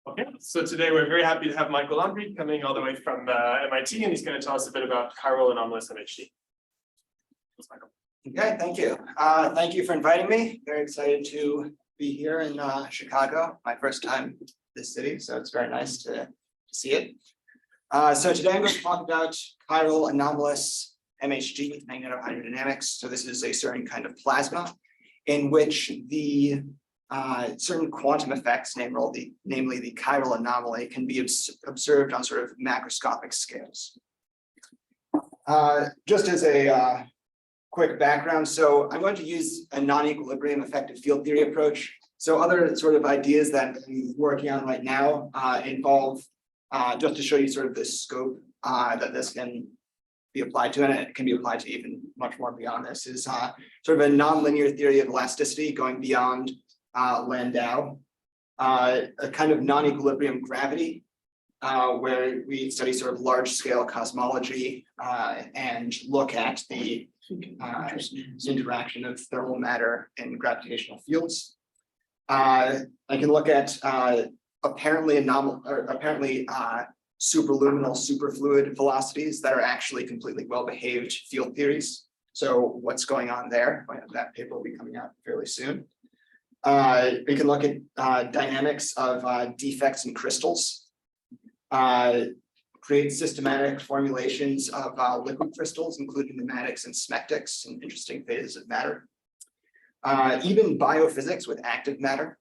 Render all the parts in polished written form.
Okay, so today we're very happy to have Michael Landry coming all the way from MIT, and he's going to tell us a bit about chiral anomalous MHD. Thanks, Michael. Okay, thank you. Thank you for inviting me. Very excited to be here in Chicago. My first time in this city, so it's very nice to see it. So today I'm going to talk about chiral anomalous MHD, magnetohydrodynamics. So this is a certain kind of plasma in which the certain quantum effects, namely the chiral anomaly, can be observed on sort of macroscopic scales. Just as a quick background, so I'm going to use a non-equilibrium effective field theory approach. So other sort of ideas that I'm working on right now involve, just to show you sort of the scope that this can be applied to, and it can be applied to even much more beyond this, is sort of a nonlinear theory of elasticity going beyond Landau, a kind of non-equilibrium gravity, where we study sort of large-scale cosmology and look at the interaction of thermal matter and gravitational fields. I can look at apparently superluminal superfluid velocities that are actually completely well-behaved field theories. So what's going on there? That paper will be coming out fairly soon. We can look at dynamics of defects in crystals, create systematic formulations of liquid crystals, including pneumatics and smectics, and interesting phases of matter. Even biophysics with active matter,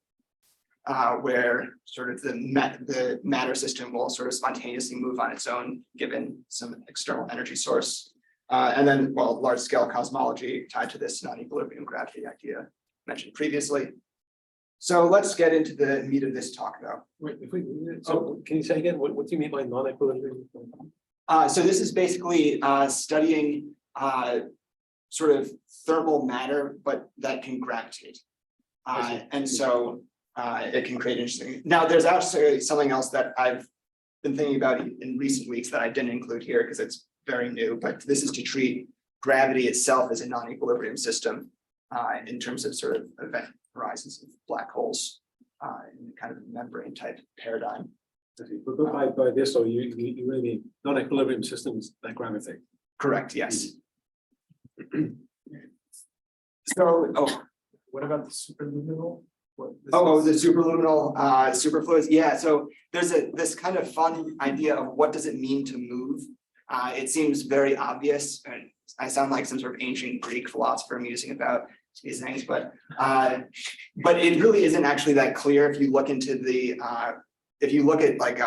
where sort of the matter system will sort of spontaneously move on its own given some external energy source. And then, well, large-scale cosmology tied to this non-equilibrium gravity idea mentioned previously. So let's get into the meat of this talk, though. Wait, so can you say again, what do you mean by non-equilibrium? So this is basically studying sort of thermal matter, but that can gravitate. And so it can create interesting. Now, there's actually something else that I've been thinking about in recent weeks that I didn't include here because it's very new, but this is to treat gravity itself as a non-equilibrium system in terms of sort of event horizons of black holes in kind of a membrane type paradigm. But by this, or you really mean non-equilibrium systems that gravitate? Correct, yes. So, What about the superluminal? the superluminal superfluids. Yeah, so there's this kind of fun idea of what does it mean to move. It seems very obvious, and I sound like some sort of ancient Greek philosopher musing about these things, but it really isn't actually that clear if you look into the if you look at like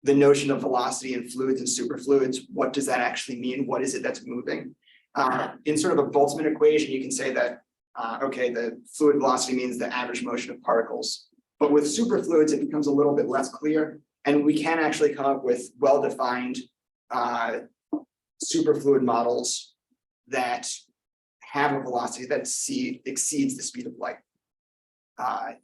the notion of velocity in fluids and superfluids. What does that actually mean? What is it that's moving? In sort of a Boltzmann equation, you can say that okay, the fluid velocity means the average motion of particles, but with superfluids it becomes a little bit less clear, and we can actually come up with well-defined superfluid models that have a velocity that exceeds the speed of light,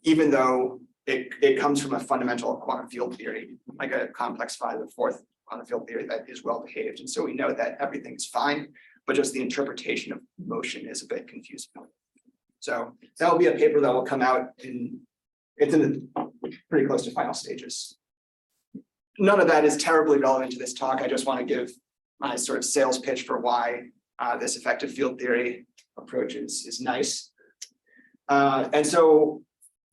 even though it comes from a fundamental quantum field theory, like a complex 5/4 quantum field theory that is well behaved. And so we know that everything is fine, but just the interpretation of motion is a bit confusing. So that will be a paper that will come out it's in the pretty close to final stages. None of that is terribly relevant to this talk. I just want to give my sort of sales pitch for why this effective field theory approach is nice. And so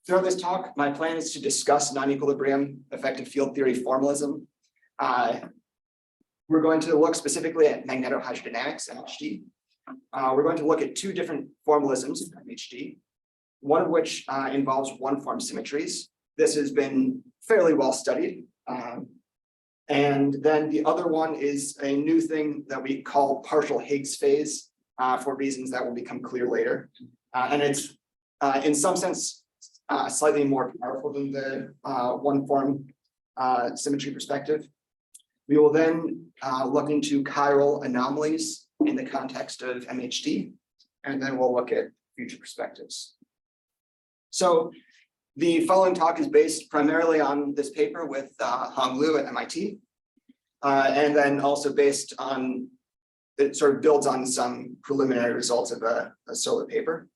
throughout this talk, my plan is to discuss non-equilibrium effective field theory formalism. We're going to look specifically at magnetohydrodynamics, MHD. We're going to look at two different formalisms of MHD, one of which involves one-form symmetries. This has been fairly well studied. And then the other one is a new thing that we call partial Higgs phase for reasons that will become clear later. And it's in some sense slightly more powerful than the one-form symmetry perspective. We will then look into chiral anomalies in the context of MHD, and then we'll look at future perspectives. So the following talk is based primarily on this paper with Hong Liu at MIT, and then also based on, it sort of builds on some preliminary results of a solo paper.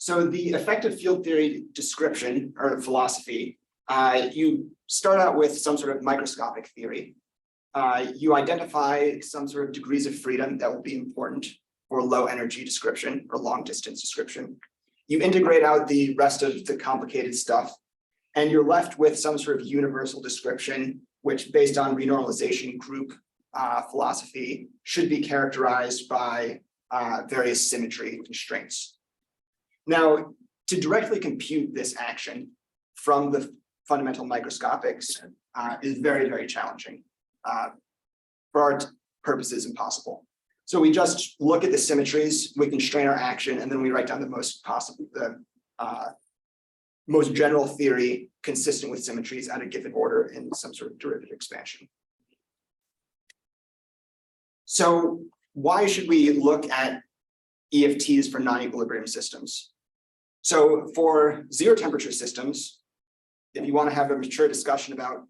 So the effective field theory description or philosophy, you start out with some sort of microscopic theory. You identify some sort of degrees of freedom that will be important for low energy description or long distance description. You integrate out the rest of the complicated stuff, and you're left with some sort of universal description, which based on renormalization group philosophy should be characterized by various symmetry constraints. Now, to directly compute this action from the fundamental microscopics is very, very challenging. For our purposes, impossible. So we just look at the symmetries, we constrain our action, and then we write down the most general theory consistent with symmetries at a given order in some sort of derivative expansion. So why should we look at EFTs for non-equilibrium systems? So for zero temperature systems, if you want to have a mature discussion about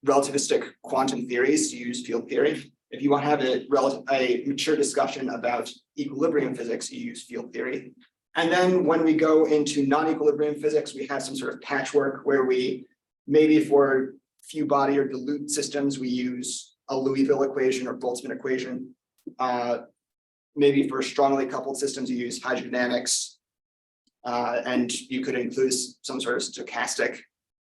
relativistic quantum theories, you use field theory. If you want to have a mature discussion about equilibrium physics, you use field theory. And then when we go into non-equilibrium physics, we have some sort of patchwork where we, maybe for few body or dilute systems, we use a Louisville equation or Boltzmann equation. Maybe for strongly coupled systems, you use hydrodynamics. And you could include some sort of stochastic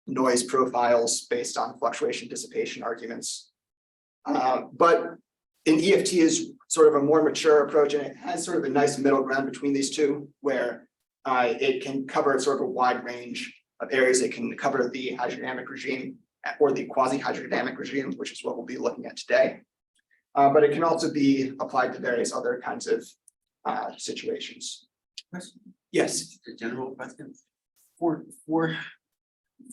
noise profiles based on fluctuation dissipation arguments. But an EFT is sort of a more mature approach, and it has sort of a nice middle ground between these two, where it can cover sort of a wide range of areas. It can cover the hydrodynamic regime or the quasi-hydrodynamic regime, which is what we'll be looking at today. But it can also be applied to various other kinds of situations. Yes. A general question. For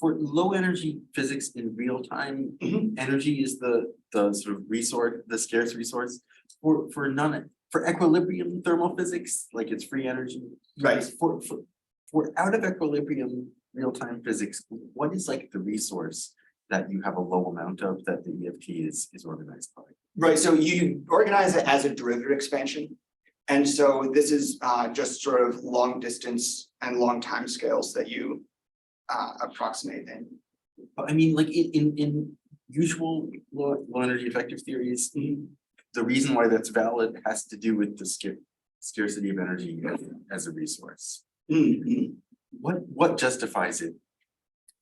low energy physics in real time, energy is the sort of resource, the scarce resource. For equilibrium thermal physics, like it's free energy. Right. For out of equilibrium real time physics, what is like the resource that you have a low amount of that the EFT is organized by? Right. So you organize it as a derivative expansion. And so this is just sort of long distance and long time scales that you approximate in. I mean, like in usual low energy effective theories, the reason why that's valid has to do with the scarcity of energy as a resource. What justifies it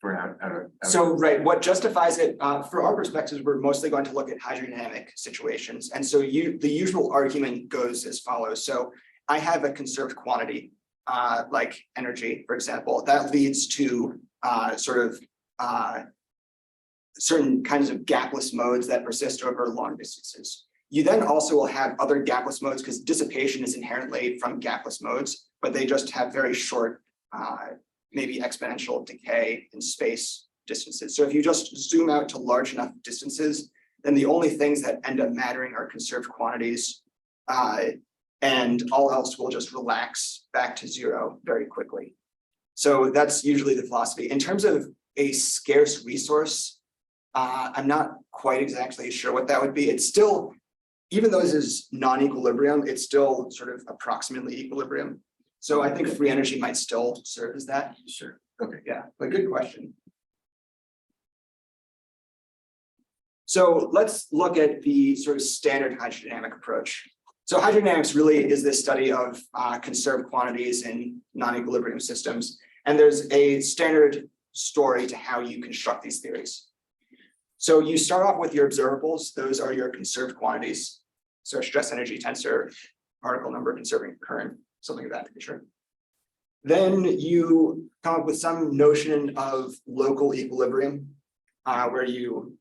for out? So right, what justifies it for our perspectives, we're mostly going to look at hydrodynamic situations. And so the usual argument goes as follows. So I have a conserved quantity like energy, for example, that leads to certain kinds of gapless modes that persist over long distances. You then also will have other gapless modes because dissipation is inherently from gapless modes, but they just have very short, maybe exponential decay in space distances. So if you just zoom out to large enough distances, then the only things that end up mattering are conserved quantities, and all else will just relax back to zero very quickly. So that's usually the philosophy. In terms of a scarce resource, I'm not quite exactly sure what that would be. It's still, even though this is non-equilibrium, it's still sort of approximately equilibrium. So I think free energy might still serve as that. Sure. Okay. Yeah, but good question. So let's look at the sort of standard hydrodynamic approach. So hydrodynamics really is this study of conserved quantities in non-equilibrium systems. And there's a standard story to how you construct these theories. So you start off with your observables. Those are your conserved quantities. So stress energy tensor, particle number, conserving current, something of that nature. Then you come up with some notion of local equilibrium, where you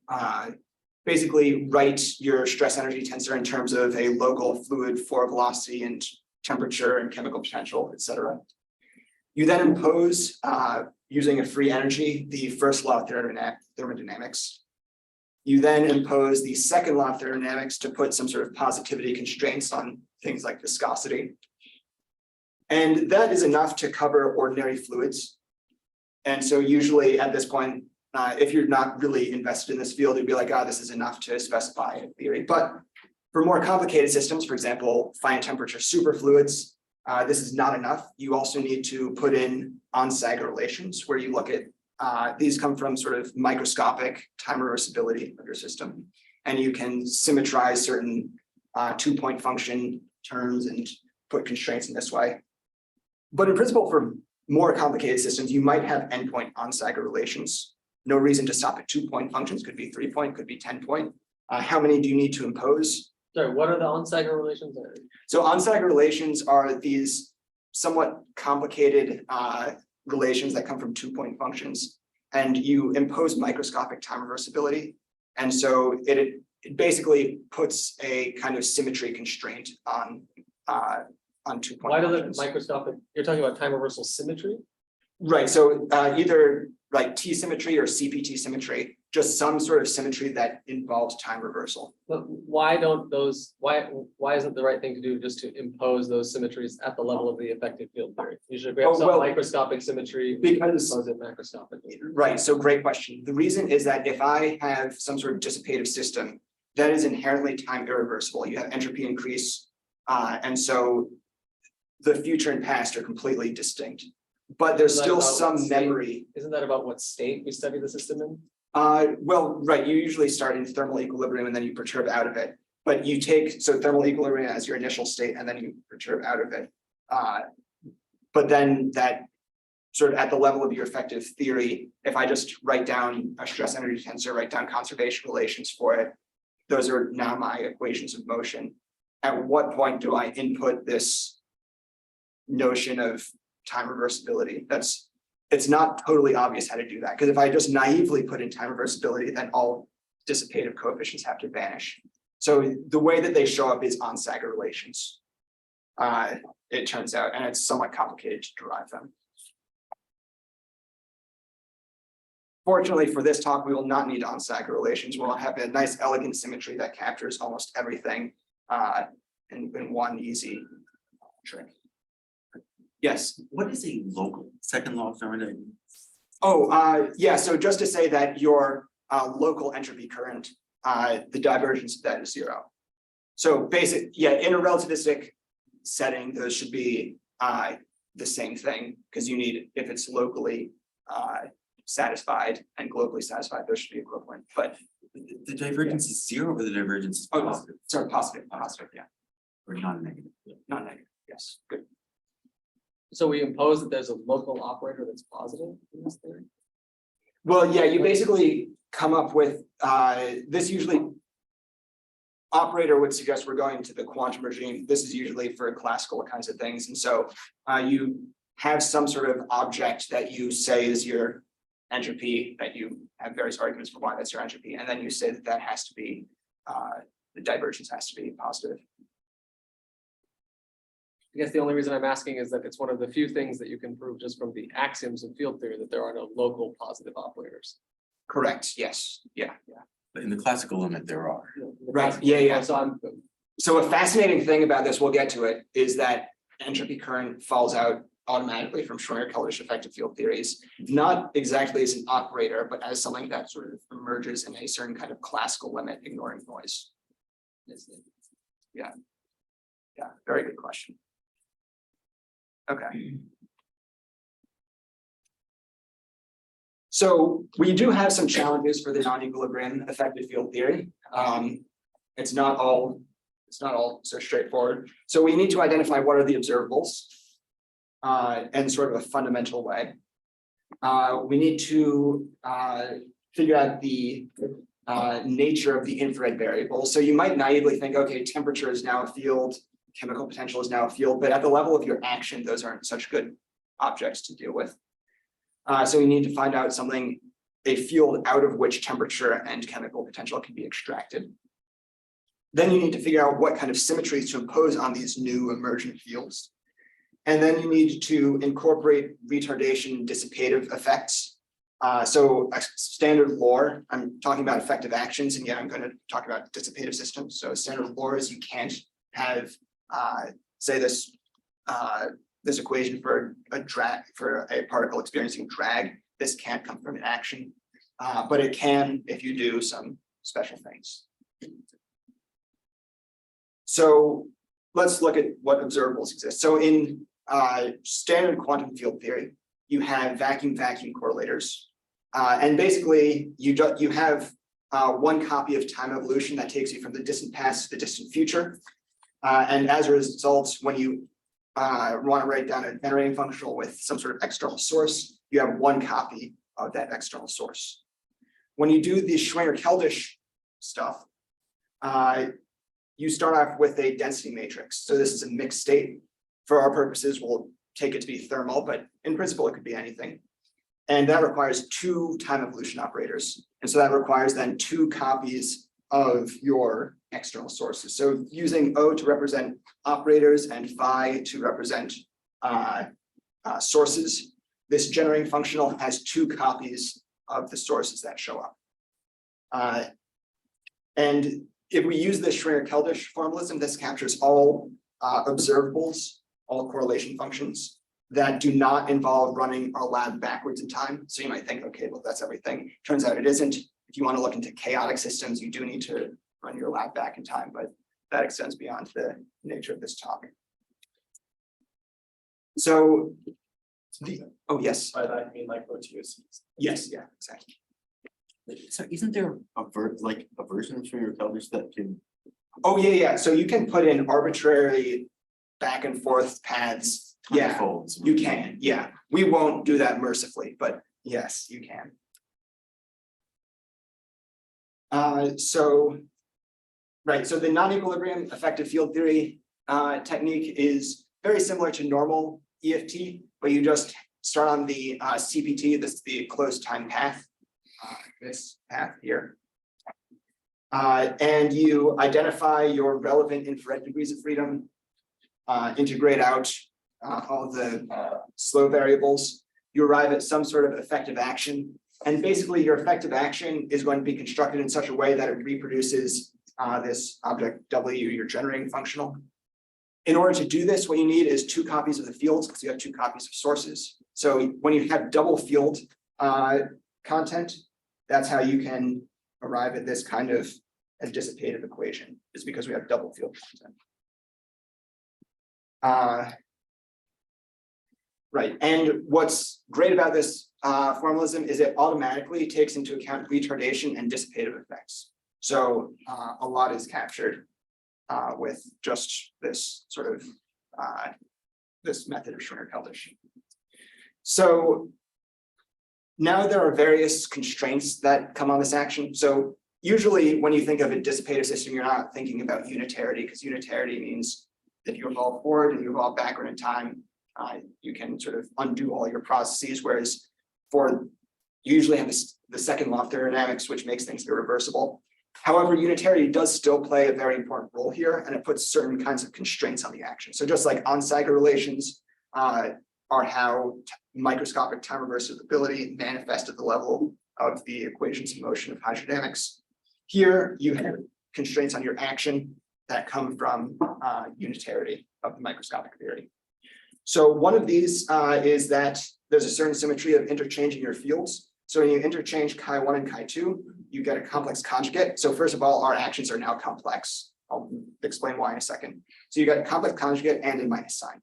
basically write your stress energy tensor in terms of a local fluid for velocity and temperature and chemical potential, et cetera. You then impose, using a free energy, the first law of thermodynamics. You then impose the second law of thermodynamics to put some sort of positivity constraints on things like viscosity. And that is enough to cover ordinary fluids. And so usually at this point, if you're not really invested in this field, you'd be like, this is enough to specify a theory. But for more complicated systems, for example, fine temperature superfluids, This is not enough. You also need to put in on-Sager relations where you look at, these come from sort of microscopic time reversibility of your system. And you can symmetrize certain 2-point function terms and put constraints in this way. But in principle, for more complicated systems, you might have endpoint on-Sager relations. No reason to stop at 2-point functions, could be 3-point, could be 10-point. How many do you need to impose? Sorry, what are the on-Sager relations? So on-Sager relations are these somewhat complicated relations that come from 2-point functions, and you impose microscopic time reversibility. And so it basically puts a kind of symmetry constraint on 2-point Why do the functions. microscopic, you're talking about time reversal symmetry? Right, so either like T symmetry or CPT symmetry, just some sort of symmetry that involves time reversal. But why don't those, why isn't the right thing to do just to impose those symmetries at the level of the effective field theory? You should have some microscopic symmetry, Because impose it macroscopically. right, so great question. The reason is that if I have some sort of dissipative system that is inherently time irreversible, you have entropy increase, and so the future and past are completely distinct. But there's Isn't that still about what some state? memory. Isn't that about what state we study the system in? Well, right, you usually start in thermal equilibrium and then you perturb out of it. But you take, so thermal equilibrium as your initial state and then you perturb out of it. But then that sort of at the level of your effective theory, if I just write down a stress energy tensor, write down conservation relations for it, those are now my equations of motion. At what point do I input this notion of time reversibility? It's not totally obvious how to do that, because if I just naively put in time reversibility, then all dissipative coefficients have to vanish. So the way that they show up is on Sager relations. It turns out, and it's somewhat complicated to derive them. Fortunately for this talk, we will not need on Sager relations. We'll have a nice elegant symmetry that captures almost everything in one easy trick. Yes. What is a local second law of thermodynamics? Oh, yeah, so just to say that your local entropy current, the divergence of that is 0. So in a relativistic setting, those should be the same thing, because you need, if it's locally satisfied and globally satisfied, those should be equivalent. But The divergence is 0 or the divergence is positive? Sorry, positive, yeah, Or non-negative? not negative, yes, good. So we impose that there's a local operator that's positive in this theory? Well, yeah, you basically come up with this usually operator would suggest we're going to the quantum regime. This is usually for classical kinds of things. And so you have some sort of object that you say is your entropy, that you have various arguments for why that's your entropy. And then you say that that has to be, the divergence has to be positive. I guess the only reason I'm asking is that it's one of the few things that you can prove just from the axioms of field theory that there are no local positive operators. Correct, yes, yeah. But in the classical limit, there are. Right, yeah. So a fascinating thing about this, we'll get to it, is that entropy current falls out automatically from Schrödinger-Keldysh effective field theories, not exactly as an operator, but as something that sort of emerges in a certain kind of classical limit, ignoring noise. Yeah, very good question. Okay. So we do have some challenges for the non-equilibrium effective field theory. It's not all so straightforward. So we need to identify what are the observables in sort of a fundamental way. We need to figure out the nature of the infrared variables. So you might naively think, okay, temperature is now a field, chemical potential is now a field, but at the level of your action, those aren't such good objects to deal with. So we need to find out something, a field out of which temperature and chemical potential can be extracted. Then you need to figure out what kind of symmetries to impose on these new emergent fields. And then you need to incorporate retardation dissipative effects. So a standard lore, I'm talking about effective actions, and yet I'm going to talk about dissipative systems. So standard lore is you can't have, say this equation for a particle experiencing drag. This can't come from an action, but it can if you do some special things. So let's look at what observables exist. So in standard quantum field theory, you have vacuum-vacuum correlators. And basically, you have one copy of time evolution that takes you from the distant past to the distant future. And as a result, when you want to write down a generating functional with some sort of external source, you have one copy of that external source. When you do the Schwinger-Keldysh stuff, you start off with a density matrix. So this is a mixed state. For our purposes, we'll take it to be thermal, but in principle, it could be anything. And that requires two time evolution operators. And so that requires then two copies of your external sources. So using O to represent operators and phi to represent sources, this generating functional has two copies of the sources that show up. And if we use the Schwinger-Keldysh formalism, this captures all observables, all correlation functions that do not involve running our lab backwards in time. So you might think, okay, well, that's everything. Turns out it isn't. If you want to look into chaotic systems, you do need to run your lab back in time, but that extends beyond the nature of this talk. So oh, yes. By that, I mean like OTOCs. Yes, yeah, exactly. So isn't there a version of Schwinger-Keldysh that can? Oh, yeah. So you can put in arbitrary back and forth paths. Yeah, Folds. you can. Yeah, we won't do that mercifully, but yes, you can. So the non-equilibrium effective field theory technique is very similar to normal EFT, but you just start on the CPT. This is the closed time path. This path here. And you identify your relevant infrared degrees of freedom, integrate out all the slow variables. You arrive at some sort of effective action. And basically your effective action is going to be constructed in such a way that it reproduces this object W, your generating functional. In order to do this, what you need is two copies of the fields because you have two copies of sources. So when you have double field content, that's how you can arrive at this kind of a dissipative equation, is because we have double field content. Right, and what's great about this formalism is it automatically takes into account retardation and dissipative effects. So a lot is captured with just this sort of this method of Schwinger-Keldysh. So now there are various constraints that come on this action. So usually when you think of a dissipative system, you're not thinking about unitarity, because unitarity means if you evolve forward and you evolve backward in time, you can sort of undo all your processes, whereas you usually have the second law of thermodynamics, which makes things irreversible. However, unitarity does still play a very important role here, and it puts certain kinds of constraints on the action. So just like Onsager relations are how microscopic time reversibility manifests at the level of the equations of motion of hydrodynamics. Here you have constraints on your action that come from unitarity of the microscopic theory. So one of these is that there's a certain symmetry of interchanging your fields. So when you interchange chi1 and chi2, you get a complex conjugate. So first of all, our actions are now complex. I'll explain why in a second. So you got a complex conjugate and a minus sign.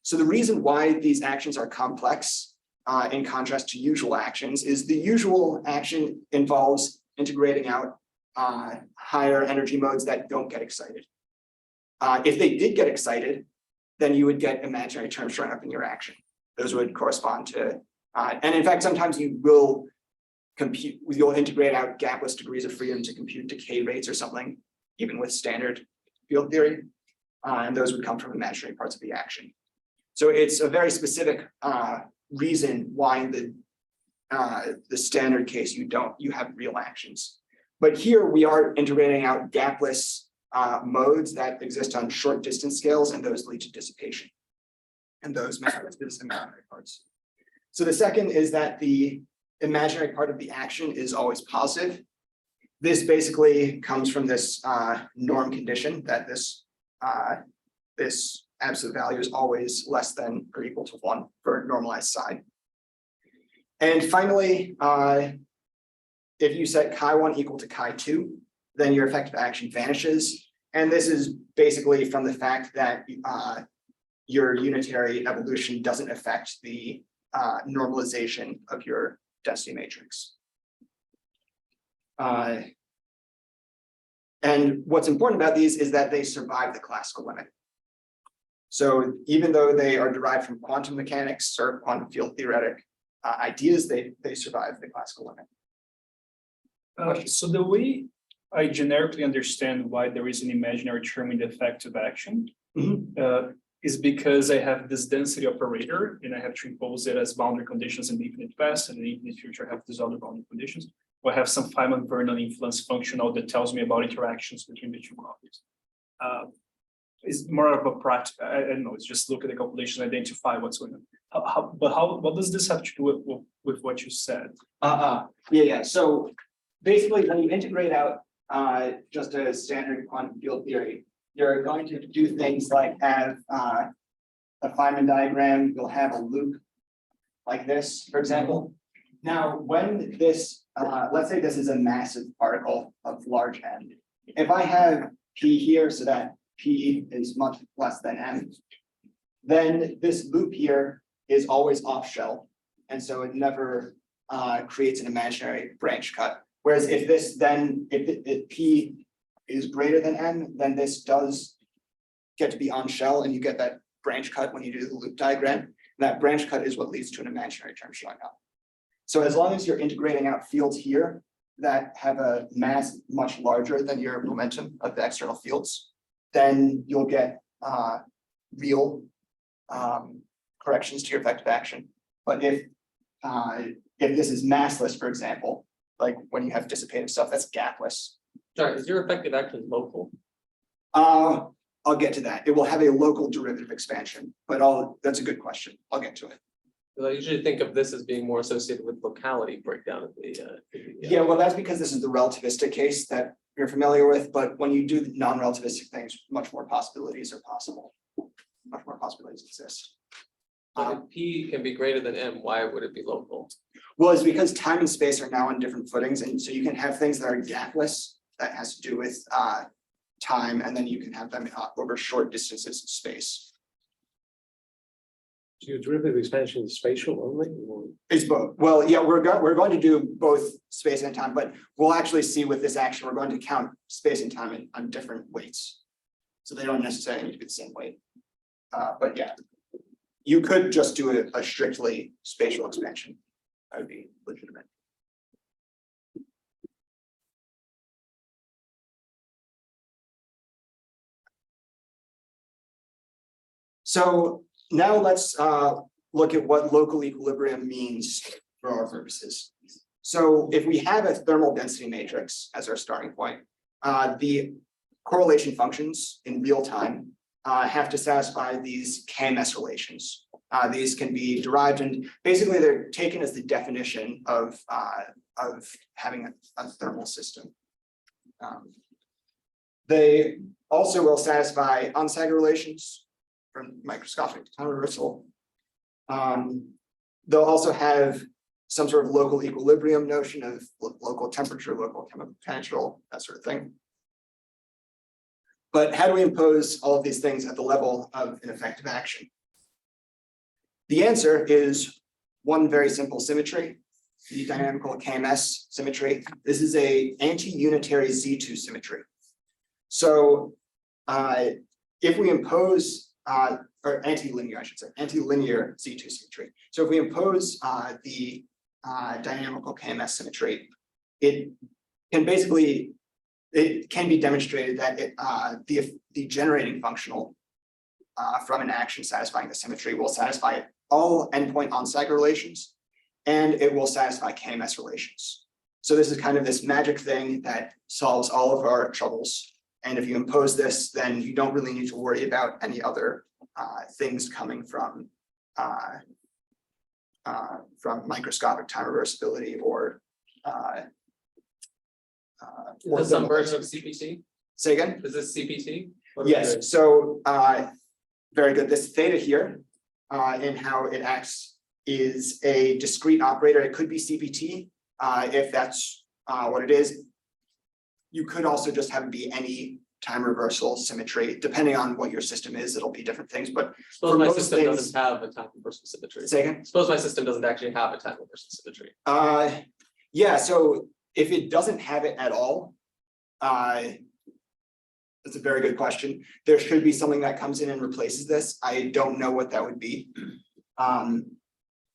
So the reason why these actions are complex in contrast to usual actions is the usual action involves integrating out higher energy modes that don't get excited. If they did get excited, then you would get imaginary terms showing up in your action. Those would correspond to, and in fact, sometimes you'll integrate out gapless degrees of freedom to compute decay rates or something, even with standard field theory, and those would come from imaginary parts of the action. So it's a very specific reason why in the standard case you have real actions. But here we are integrating out gapless modes that exist on short distance scales, and those lead to dissipation. And those matter to the imaginary parts. So the second is that the imaginary part of the action is always positive. This basically comes from this norm condition that this absolute value is always less than or equal to 1 for normalized psi. And finally, if you set chi1 equal to chi2, then your effective action vanishes. And this is basically from the fact that your unitary evolution doesn't affect the normalization of your density matrix. And what's important about these is that they survive the classical limit. So even though they are derived from quantum mechanics or quantum field theoretic ideas, they survive the classical limit. So the way I generically understand why there is an imaginary term in the effective action is because I have this density operator and I have to impose it as boundary conditions in the infinite past, and in the infinite future I have these other boundary conditions. Or I have some Feynman-Vernon influence functional that tells me about interactions between the two copies. It's more of a practice. I don't know. It's just look at the calculation, identify what's going on. What does this have to do with what you said? Yeah. So basically, when you integrate out just a standard quantum field theory, you're going to do things like have a Feynman diagram. You'll have a loop like this, for example. Now, when this, let's say this is a massive particle of large n. If I have P here, so that P is much less than m, then this loop here is always off shell. And so it never creates an imaginary branch cut. Whereas if this then, if P is greater than m, then this does get to be on shell and you get that branch cut when you do the loop diagram. And that branch cut is what leads to an imaginary term showing up. So as long as you're integrating out fields here that have a mass much larger than your momentum of the external fields, then you'll get real corrections to your effective action. But if this is massless, for example, like when you have dissipative stuff that's gapless. Sorry, is your effective action local? I'll get to that. It will have a local derivative expansion, but that's a good question. I'll get to it. I usually think of this as being more associated with locality breakdown of the. Yeah, well, that's because this is the relativistic case that you're familiar with, but when you do non-relativistic things, much more possibilities are possible. Much more possibilities exist. But if P can be greater than M, why would it be local? Well, it's because time and space are now on different footings, and so you can have things that are gapless, that has to do with time, and then you can have them over short distances of space. So your derivative expansion is spatial only? Or? It's both. Well, yeah, we're going to do both space and time, but we'll actually see with this action, we're going to count space and time on different weights. So they don't necessarily need to be the same weight. But yeah, you could just do a strictly spatial expansion. That would be legitimate. So now let's look at what local equilibrium means for our purposes. So if we have a thermal density matrix as our starting point, the correlation functions in real time have to satisfy these KMS relations. These can be derived, and basically they're taken as the definition of having a thermal system. They also will satisfy Onsager relations from microscopic to time reversal. They'll also have some sort of local equilibrium notion of local temperature, local chemical potential, that sort of thing. But how do we impose all of these things at the level of an effective action? The answer is one very simple symmetry, the dynamical KMS symmetry. This is a anti-unitary Z2 symmetry. So if we impose or anti-linear, I should say, anti-linear Z2 symmetry. So if we impose the dynamical KMS symmetry, it can be demonstrated that the generating functional from an action satisfying the symmetry will satisfy all endpoint Onsager relations, and it will satisfy KMS relations. So this is kind of this magic thing that solves all of our troubles. And if you impose this, then you don't really need to worry about any other things coming from microscopic time reversibility or is this some version of CPT? Say again? Is this CPT? Yes. So very good. This theta here in how it acts is a discrete operator. It could be CPT if that's what it is. You could also just have it be any time reversal symmetry. Depending on what your system is, it'll be different things, but Suppose for my most system things- doesn't have a time reversal symmetry. say again? Suppose my system doesn't actually have a time reversal symmetry. Yeah, so if it doesn't have it at all, that's a very good question. There should be something that comes in and replaces this. I don't know what that would be.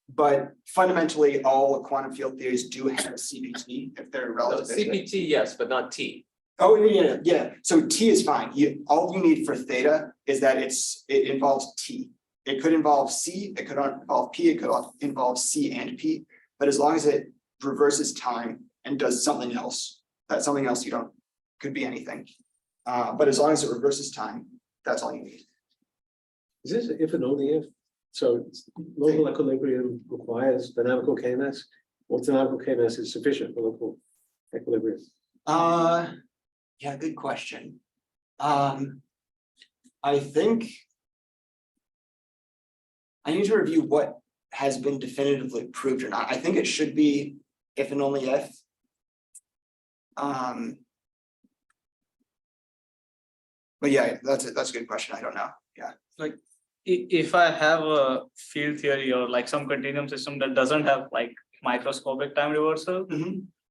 But fundamentally, all quantum field theories do have a CPT if they're So relativistic. CPT, yes, but not T. Oh, yeah. So T is fine. All you need for theta is that it involves T. It could involve C, it could involve P, it could involve C and P, but as long as it reverses time and does something else, that something else could be anything. But as long as it reverses time, that's all you need. Is this if and only if? So local equilibrium requires dynamical KMS, or dynamical KMS is sufficient for local equilibrium? Yeah, good question. I think I need to review what has been definitively proved or not. I think it should be if and only if. But yeah, that's a good question. I don't know. Yeah. Like if I have a field theory or like some continuum system that doesn't have like microscopic time reversal,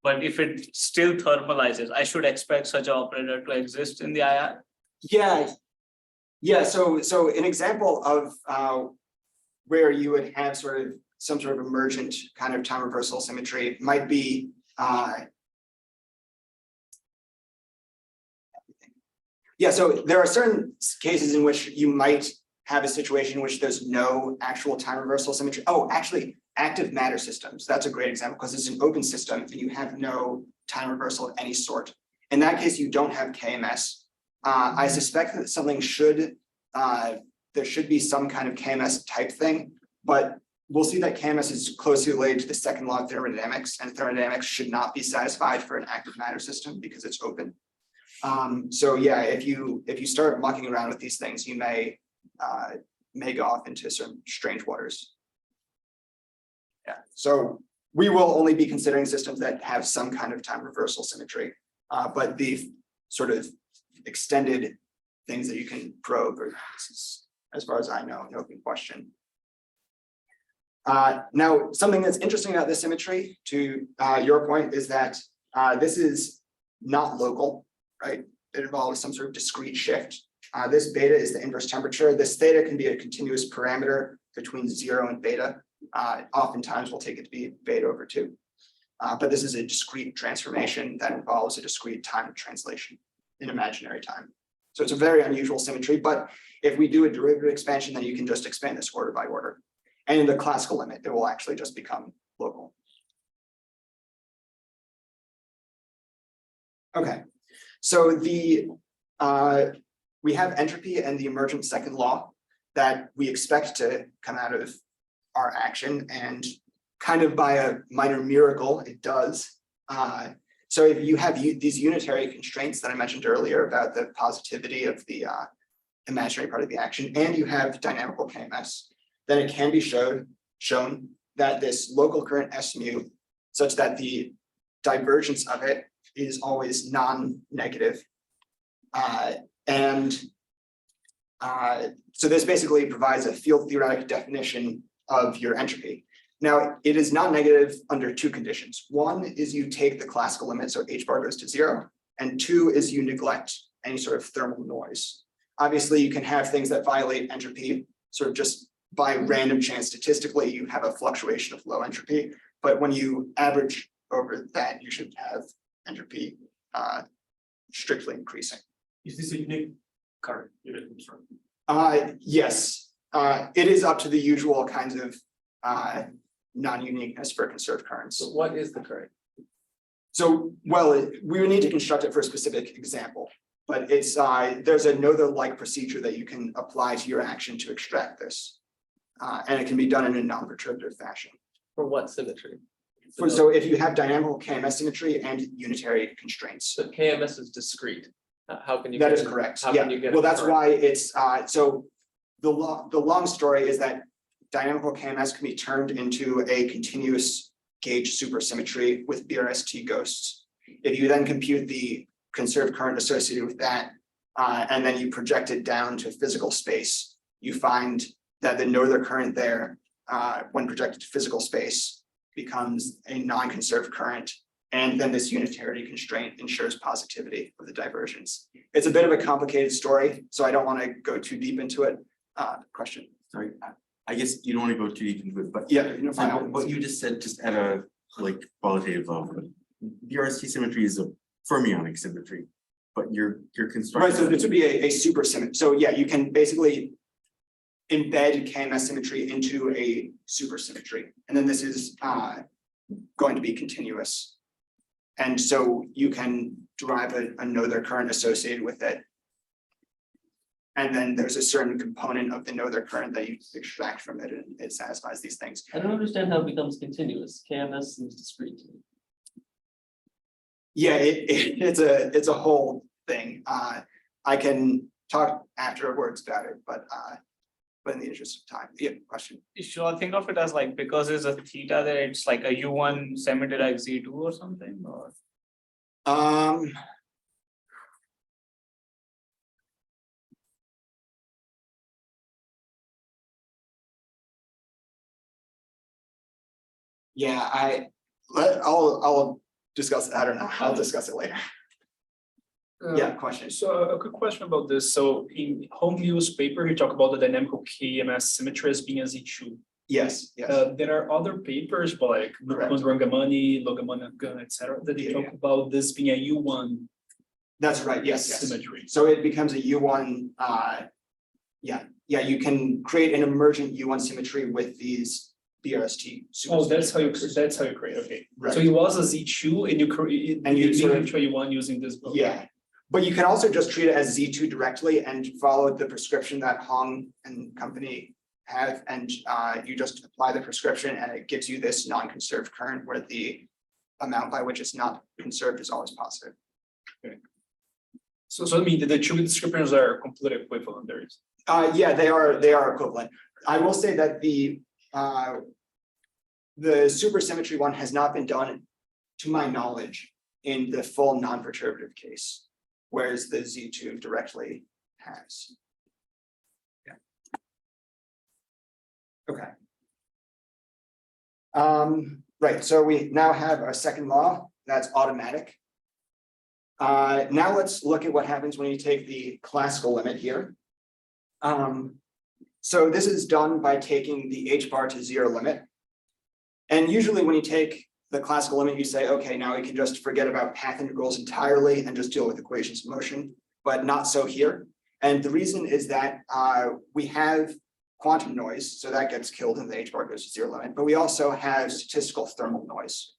but if it still thermalizes, I should expect such an operator to exist in the IR. Yeah. So an example of where you would have some sort of emergent kind of time reversal symmetry might be yeah, so there are certain cases in which you might have a situation in which there's no actual time reversal symmetry. Oh, actually, active matter systems. That's a great example because it's an open system and you have no time reversal of any sort. In that case, you don't have KMS. I suspect that something there should be some kind of KMS type thing, but we'll see that KMS is closely related to the second law of thermodynamics, and thermodynamics should not be satisfied for an active matter system because it's open. So yeah, if you start mucking around with these things, you may go off into some strange waters. Yeah, so we will only be considering systems that have some kind of time reversal symmetry, but the sort of extended things that you can probe, as far as I know, an open question. Now, something that's interesting about this symmetry, to your point, is that this is not local, right? It involves some sort of discrete shift. This beta is the inverse temperature. This theta can be a continuous parameter between 0 and beta. Oftentimes we'll take it to be beta over 2. But this is a discrete transformation that involves a discrete time of translation in imaginary time. So it's a very unusual symmetry, but if we do a derivative expansion, then you can just expand this order by order. And in the classical limit, it will actually just become local. Okay, so we have entropy and the emergent second law that we expect to come out of our action, and kind of by a minor miracle, it does. So if you have these unitary constraints that I mentioned earlier about the positivity of the imaginary part of the action, and you have dynamical KMS, then it can be shown that this local current S mu, such that the divergence of it is always non-negative. So this basically provides a field theoretic definition of your entropy. Now, it is non-negative under 2 conditions. One is you take the classical limit, so h bar goes to 0, and 2 is you neglect any sort of thermal noise. Obviously, you can have things that violate entropy, sort of just by random chance statistically, you have a fluctuation of low entropy, but when you average over that, you should have entropy strictly increasing. Is this a unique current unit control? Yes, it is up to the usual kinds of non-uniqueness for conserved currents. So what is the current? So, well, we would need to construct it for a specific example, but it's there's another-like procedure that you can apply to your action to extract this, and it can be done in a non-perturbative fashion. For what symmetry? So if you have dynamical KMS symmetry and unitary constraints. So KMS is discrete. How can you? That is correct. How Yeah. can you get Well, that's why it's so the long story is that dynamical KMS can be turned into a continuous gauge supersymmetry with BRST ghosts. If you then compute the conserved current associated with that, and then you project it down to physical space, you find that the Noether current there, when projected to physical space, becomes a non-conserved current. And then this unitarity constraint ensures positivity of the divergence. It's a bit of a complicated story, so I don't want to go too deep into it. Question. Sorry, I guess you don't want to go too deep into it, but Yeah, what you just said, just at a like qualitative level, BRST symmetry is a fermionic symmetry, but you're constructing. Right, so this would be a supersymmetry. So yeah, you can basically embed KMS symmetry into a supersymmetry, and then this is going to be continuous. And so you can derive a Noether current associated with it. And then there's a certain component of the Noether current that you extract from it, and it satisfies these things. I don't understand how it becomes continuous. KMS seems discrete. Yeah, it's a whole thing. I can talk afterwards about it, but in the interest of time, yeah, question. Sure, think of it as like, because there's a theta there, it's like a U1 semi-derived Z2 or something, or? Yeah, I'll discuss, I don't know, I'll discuss it later. Yeah, question. So a quick question about this. So in Holmmuir's paper, you talk about the dynamical KMS symmetry as being a Z2. Yes, yes. There are other papers like Correct. Rangamani, Logamanagan, etc., that they talk about this being a U1 That's right, yes, yes. symmetry. So it becomes a U1, yeah, you can create an emergent U1 symmetry with these BRST. Oh, that's how you create. Okay, Right. so it was a Z2, and you create And you sort of- into a U1 using this book. Yeah, but you can also just treat it as Z2 directly and follow the prescription that Hong and company have, and you just apply the prescription and it gives you this non-conserved current where the amount by which it's not conserved is always positive. Okay. So I mean the two descriptors are completely equivalent. There is. Yeah, they are equivalent. I will say that the supersymmetry one has not been done, to my knowledge, in the full non-perturbative case, whereas the Z2 directly has. Yeah. Okay. Right, so we now have our second law, that's automatic. Now let's look at what happens when you take the classical limit here. So this is done by taking the H bar to zero limit. And usually when you take the classical limit, you say, okay, now we can just forget about path integrals entirely and just deal with equations of motion, but not so here. And the reason is that we have quantum noise, so that gets killed and the H bar goes to zero limit, but we also have statistical thermal noise.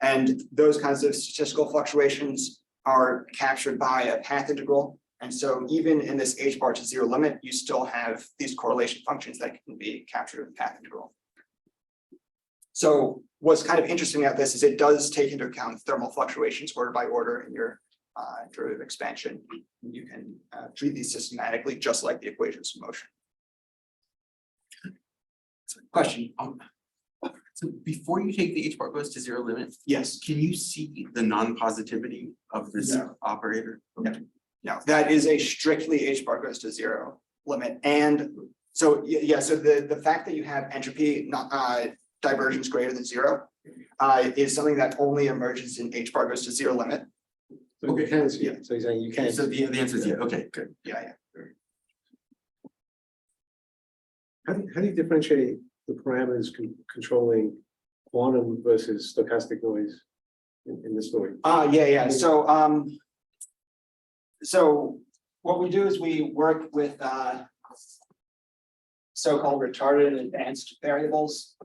And those kinds of statistical fluctuations are captured by a path integral. And so even in this H bar to zero limit, you still have these correlation functions that can be captured with the path integral. So what's kind of interesting about this is it does take into account thermal fluctuations order by order in your derivative expansion. You can treat these systematically, just like the equations of motion. Question. So before you take the H bar goes to zero limit, Yes. can you see the non-positivity of this No. operator? No. No, that is a strictly H bar goes to zero limit. And so, yeah, so the fact that you have entropy divergence greater than zero is something that only emerges in H bar goes to zero limit. So you can see it. So he's saying you can. So the answer is yeah. Okay, good. Yeah. How do you differentiate the parameters controlling quantum versus stochastic noise in this story? Yeah. So what we do is we work with so-called retarded and advanced variables.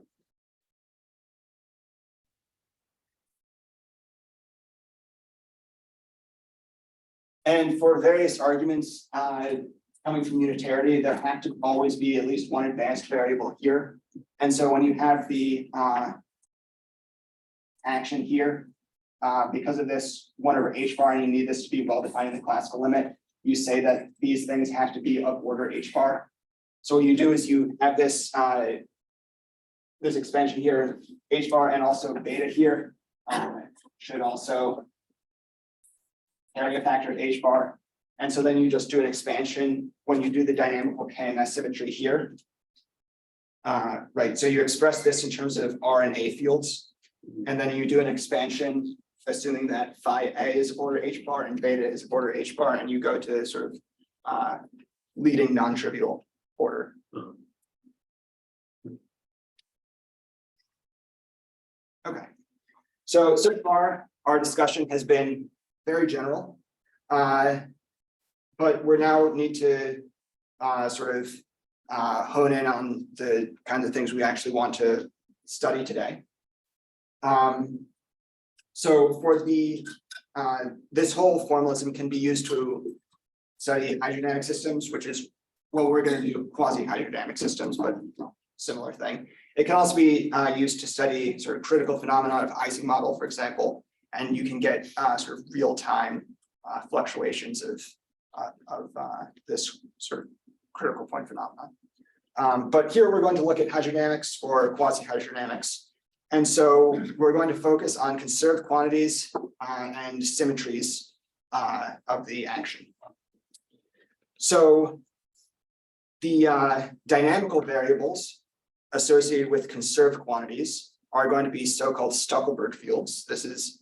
And for various arguments coming from unitarity, there have to always be at least one advanced variable here. And so when you have the action here, because of this 1 over H bar, and you need this to be well defined in the classical limit, you say that these things have to be of order H bar. So what you do is you have this this expansion here, H bar, and also beta here should also carry a factor of H bar. And so then you just do an expansion when you do the dynamical KMS symmetry here. Right, so you express this in terms of R and A fields, and then you do an expansion, assuming that phi A is order H bar and beta is order H bar, and you go to sort of leading non-trivial order. Okay, so far our discussion has been very general, but we now need to sort of hone in on the kinds of things we actually want to study today. So for the this whole formalism can be used to study hydrodynamic systems, which is what we're going to do, quasi-hydrodynamic systems, but similar thing. It can also be used to study sort of critical phenomena of Ising model, for example, and you can get sort of real-time fluctuations of this sort of critical point phenomenon. But here we're going to look at hydrodynamics or quasi-hydrodynamics. And so we're going to focus on conserved quantities and symmetries of the action. So the dynamical variables associated with conserved quantities are going to be so-called Stuckelberg fields. This is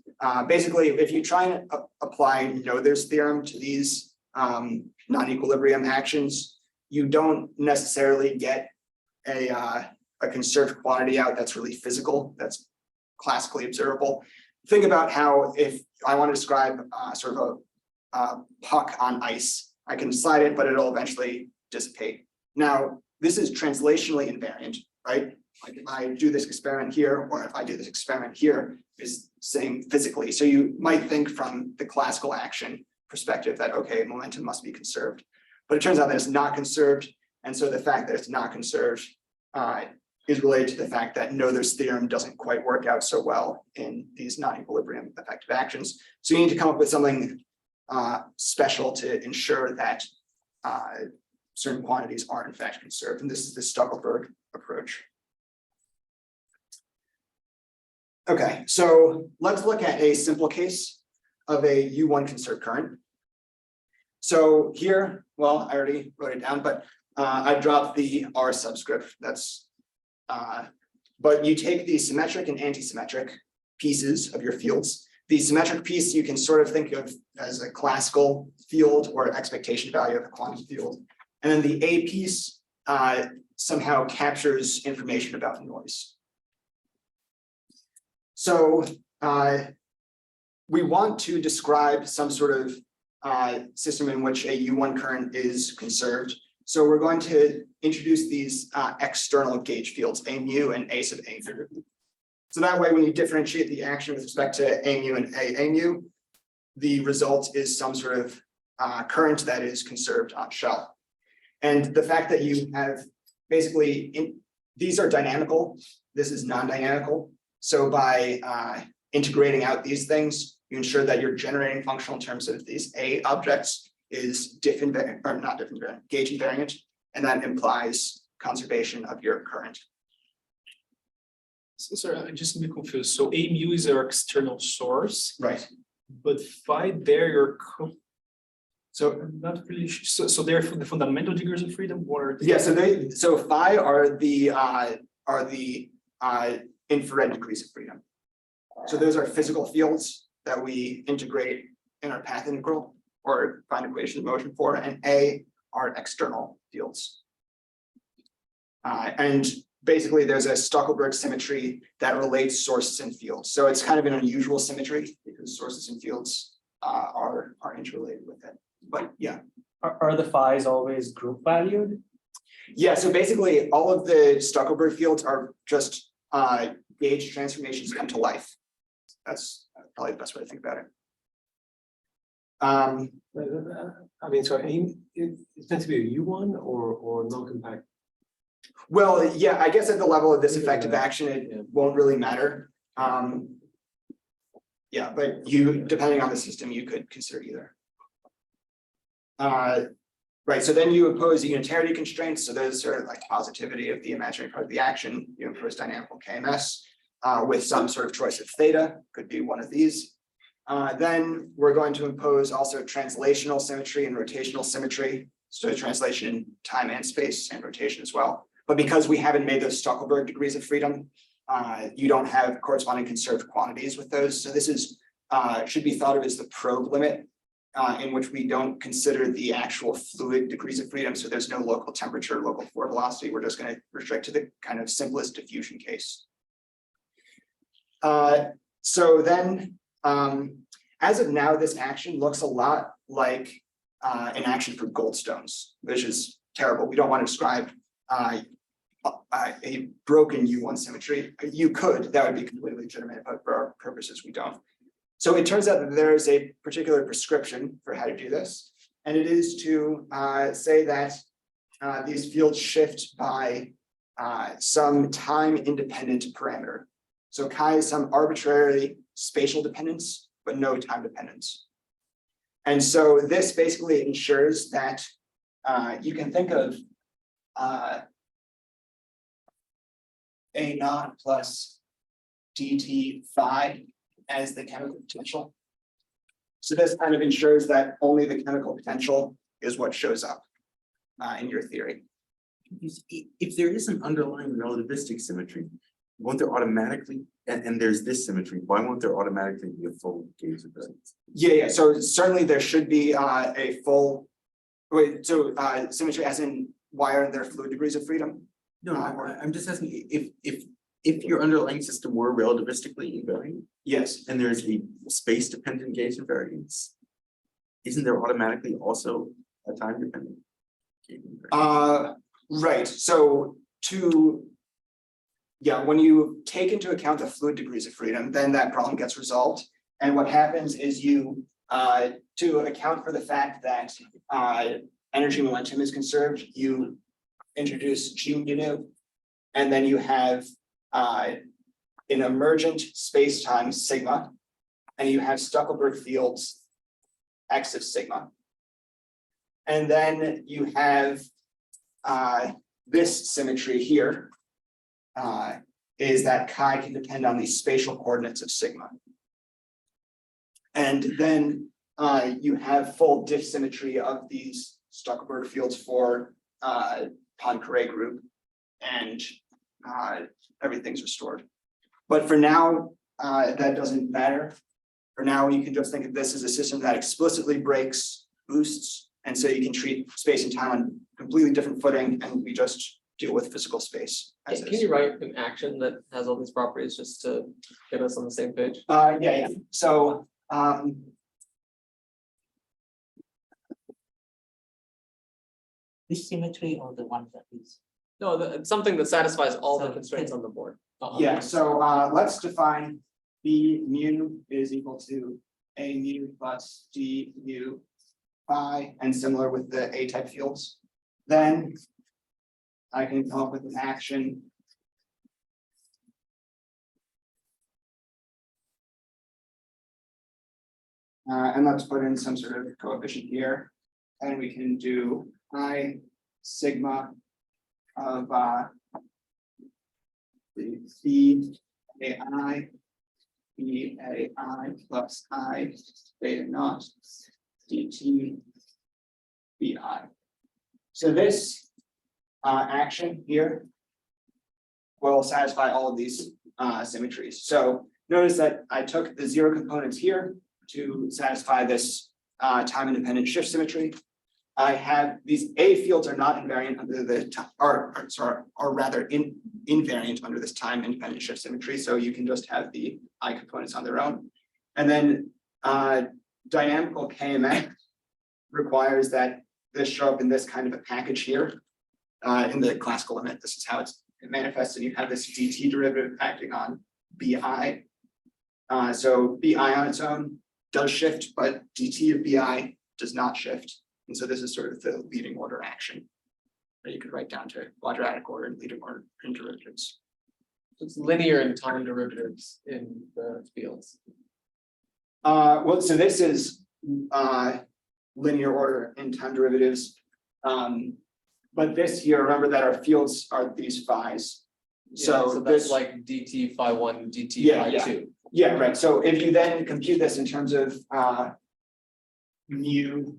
basically, if you try and apply Noether's theorem to these non-equilibrium actions, you don't necessarily get a conserved quantity out that's really physical, that's classically observable. Think about how if I want to describe sort of a puck on ice, I can slide it, but it'll eventually dissipate. Now, this is translationally invariant, right? Like if I do this experiment here, or if I do this experiment here, is same physically. So you might think from the classical action perspective that, okay, momentum must be conserved. But it turns out that it's not conserved. And so the fact that it's not conserved is related to the fact that Noether's theorem doesn't quite work out so well in these non-equilibrium effective actions. So you need to come up with something special to ensure that certain quantities are in fact conserved. And this is the Stuckelberg approach. Okay, so let's look at a simple case of a U1 conserved current. So here, well, I already wrote it down, but I dropped the R subscript. That's, but you take the symmetric and anti-symmetric pieces of your fields. The symmetric piece you can sort of think of as a classical field or expectation value of a quantum field. And then the A piece somehow captures information about noise. So we want to describe some sort of system in which a U1 current is conserved. So we're going to introduce these external gauge fields, A mu and A sub A mu. So that way, when you differentiate the action with respect to A mu and A mu, the result is some sort of current that is conserved on shell. And the fact that you have basically, these are dynamical, this is non-dynamical. So by integrating out these things, you ensure that your generating function in terms of these A objects is diff invariant, or not diff invariant, gauge invariant, and that implies conservation of your current. So sorry, I'm just a bit confused. So A mu is our external source, Right. but phi there you're So I'm not really sure. So they're the fundamental degrees of freedom, or yeah, so phi are the infrared degrees of freedom. So those are physical fields that we integrate in our path integral or find equation of motion for, and A are external fields. And basically there's a Stuckelberg symmetry that relates sources and fields. So it's kind of an unusual symmetry because sources and fields are interrelated with it. But yeah. Are the phi's always group valued? Yeah, so basically all of the Stuckelberg fields are just gauge transformations come to life. That's probably the best way to think about it. I mean, so it's meant to be a U1 or non-compact. Well, yeah, I guess at the level of this effective action, it won't really matter. Yeah, but you, depending on the system, you could consider either. Right, so then you impose unitarity constraints. So those are like positivity of the imaginary part of the action. You impose dynamical KMS with some sort of choice of theta, could be one of these. Then we're going to impose also translational symmetry and rotational symmetry. So translation in time and space and rotation as well. But because we haven't made those Stuckelberg degrees of freedom, you don't have corresponding conserved quantities with those. So this is should be thought of as the probe limit, in which we don't consider the actual fluid degrees of freedom. So there's no local temperature, local forward velocity. We're just going to restrict to the kind of simplest diffusion case. So then, as of now, this action looks a lot like an action for goldstones, which is terrible. We don't want to describe a broken U1 symmetry. You could, that would be completely legitimate, but for our purposes, we don't. So it turns out that there is a particular prescription for how to do this, and it is to say that these fields shift by some time-independent parameter. So chi is some arbitrary spatial dependence, but no time dependence. And so this basically ensures that you can think of A naught plus dt phi as the chemical potential. So this kind of ensures that only the chemical potential is what shows up in your theory. If there is an underlying relativistic symmetry, won't there automatically, and there's this symmetry, why won't there automatically be a full gauge of resonance? Yeah. So certainly there should be a full, symmetry as in why are there fluid degrees of freedom? No, I'm just asking if your underlying system were relativistically invariant. Yes. And there's a space-dependent gauge invariance, isn't there automatically also a time-dependent gauge invariance? Right. So when you take into account the fluid degrees of freedom, then that problem gets resolved. And what happens is you, to account for the fact that energy momentum is conserved, you introduce G mu, and then you have an emergent space-time sigma, and you have Stuckelberg fields X of sigma. And then you have this symmetry here, is that chi can depend on the spatial coordinates of sigma. And then you have full diff symmetry of these Stuckelberg fields for Poincare group, and everything's restored. But for now, that doesn't matter. For now, you can just think of this as a system that explicitly breaks boosts, and so you can treat space and time on completely different footing, and we just deal with physical space as Can is. you write an action that has all these properties just to get us on the same page? Yeah. So Which symmetry or the one that is? No, something that satisfies all the constraints on the board. yeah, so let's define B mu is equal to A mu plus D mu phi, and similar with the A type fields. Then I can come up with an action. And let's put in some sort of coefficient here, and we can do I sigma of the B AI B AI plus I beta naught dt bi. So this action here will satisfy all of these symmetries. So notice that I took the zero components here to satisfy this time independent shift symmetry. I have these A fields are not invariant under the are rather invariant under this time independent shift symmetry. So you can just have the I components on their own. And then dynamical KMX requires that this show up in this kind of a package here in the classical limit. This is how it manifests, and you have this dt derivative acting on bi. So bi on its own does shift, but dt of bi does not shift. And so this is sort of the leading order action that you could write down to quadratic order and leading order in derivatives. It's linear and time derivatives in the fields. Well, so this is linear order in time derivatives. But this here, remember that our fields are these phi's. So So that's this, like dt phi 1, dt Yeah, phi yeah. 2. Yeah, right. So if you then compute this in terms of mu,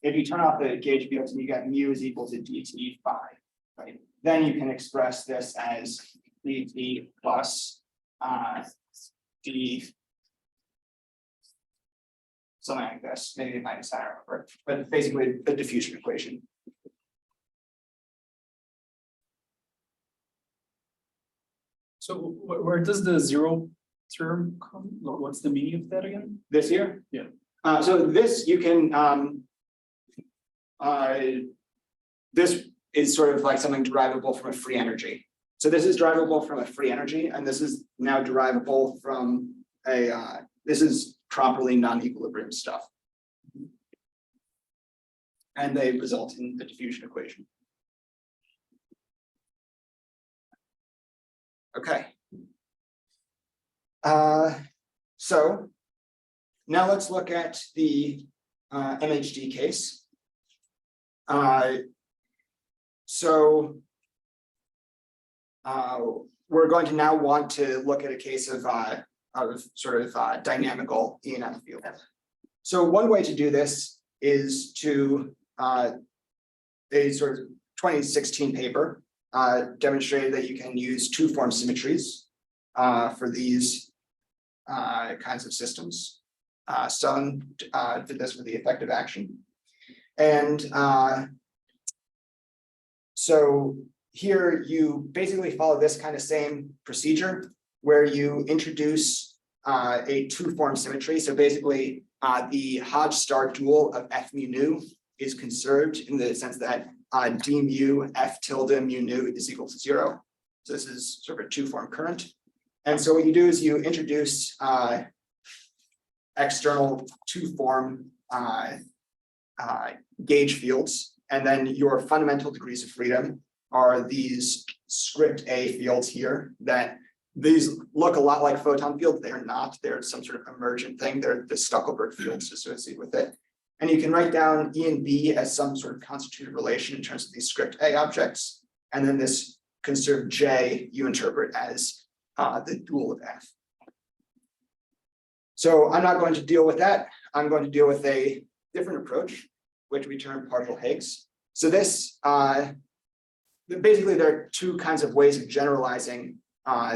if you turn off the gauge fields and you get mu is equal to dt phi, right? Then you can express this as dt plus d something like this, maybe minus, I don't remember, but basically the diffusion equation. So where does the zero term come? What's the meaning of that again? This here? Yeah. So this you can this is sort of like something derivable from a free energy. So this is derivable from a free energy, and this is now derivable from a this is properly non-equilibrium stuff. And they result in the diffusion equation. Okay. So now let's look at the MHD case. We're going to now want to look at a case of sort of dynamical E&M field. So one way to do this is to a sort of 2016 paper demonstrated that you can use two-form symmetries for these kinds of systems. Sun did this with the effective action. And so here you basically follow this kind of same procedure where you introduce a two-form symmetry. So basically the Hodge star dual of F mu nu is conserved in the sense that d mu F tilde mu nu is equal to 0. So this is sort of a two-form current. And so what you do is you introduce external two-form gauge fields, and then your fundamental degrees of freedom are these script A fields here that these look a lot like photon fields. They're not, they're some sort of emergent thing. They're the Stuckelberg fields associated with it. And you can write down E and B as some sort of constituted relation in terms of these script A objects. And then this conserved J you interpret as the dual of F. So I'm not going to deal with that. I'm going to deal with a different approach, which we term partial Higgs. So this, basically there are two kinds of ways of generalizing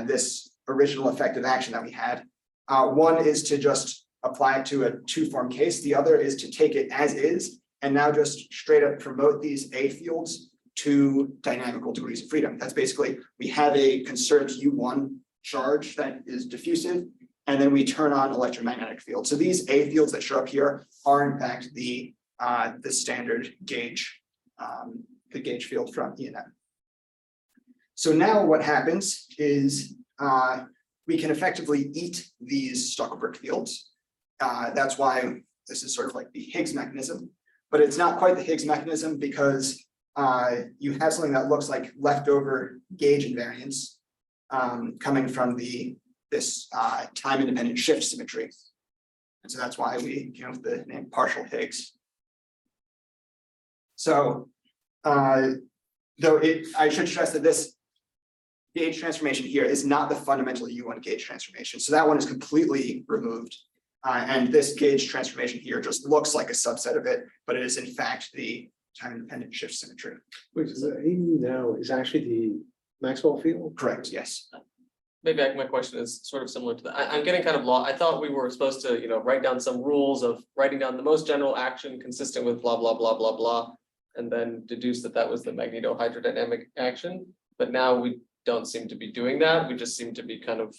this original effective action that we had. One is to just apply it to a two-form case. The other is to take it as is and now just straight up promote these A fields to dynamical degrees of freedom. That's basically, we have a conserved U1 charge that is diffusive, and then we turn on electromagnetic field. So these A fields that show up here are in fact the standard gauge, the gauge field from E&M. So now what happens is we can effectively eat these Stuckelberg fields. That's why this is sort of like the Higgs mechanism, but it's not quite the Higgs mechanism because you have something that looks like leftover gauge invariance coming from this time-independent shift symmetry. And so that's why we came up with the name partial Higgs. So though I should stress that this gauge transformation here is not the fundamental U1 gauge transformation. So that one is completely removed. And this gauge transformation here just looks like a subset of it, but it is in fact the time-independent shift symmetry. Wait, so the AU now is actually the Maxwell field? Correct, yes. Maybe my question is sort of similar to that. I'm getting kind of lost. I thought we were supposed to, write down some rules of writing down the most general action consistent with blah, blah, blah, blah, blah, and then deduce that that was the magnetohydrodynamic action. But now we don't seem to be doing that. We just seem to be kind of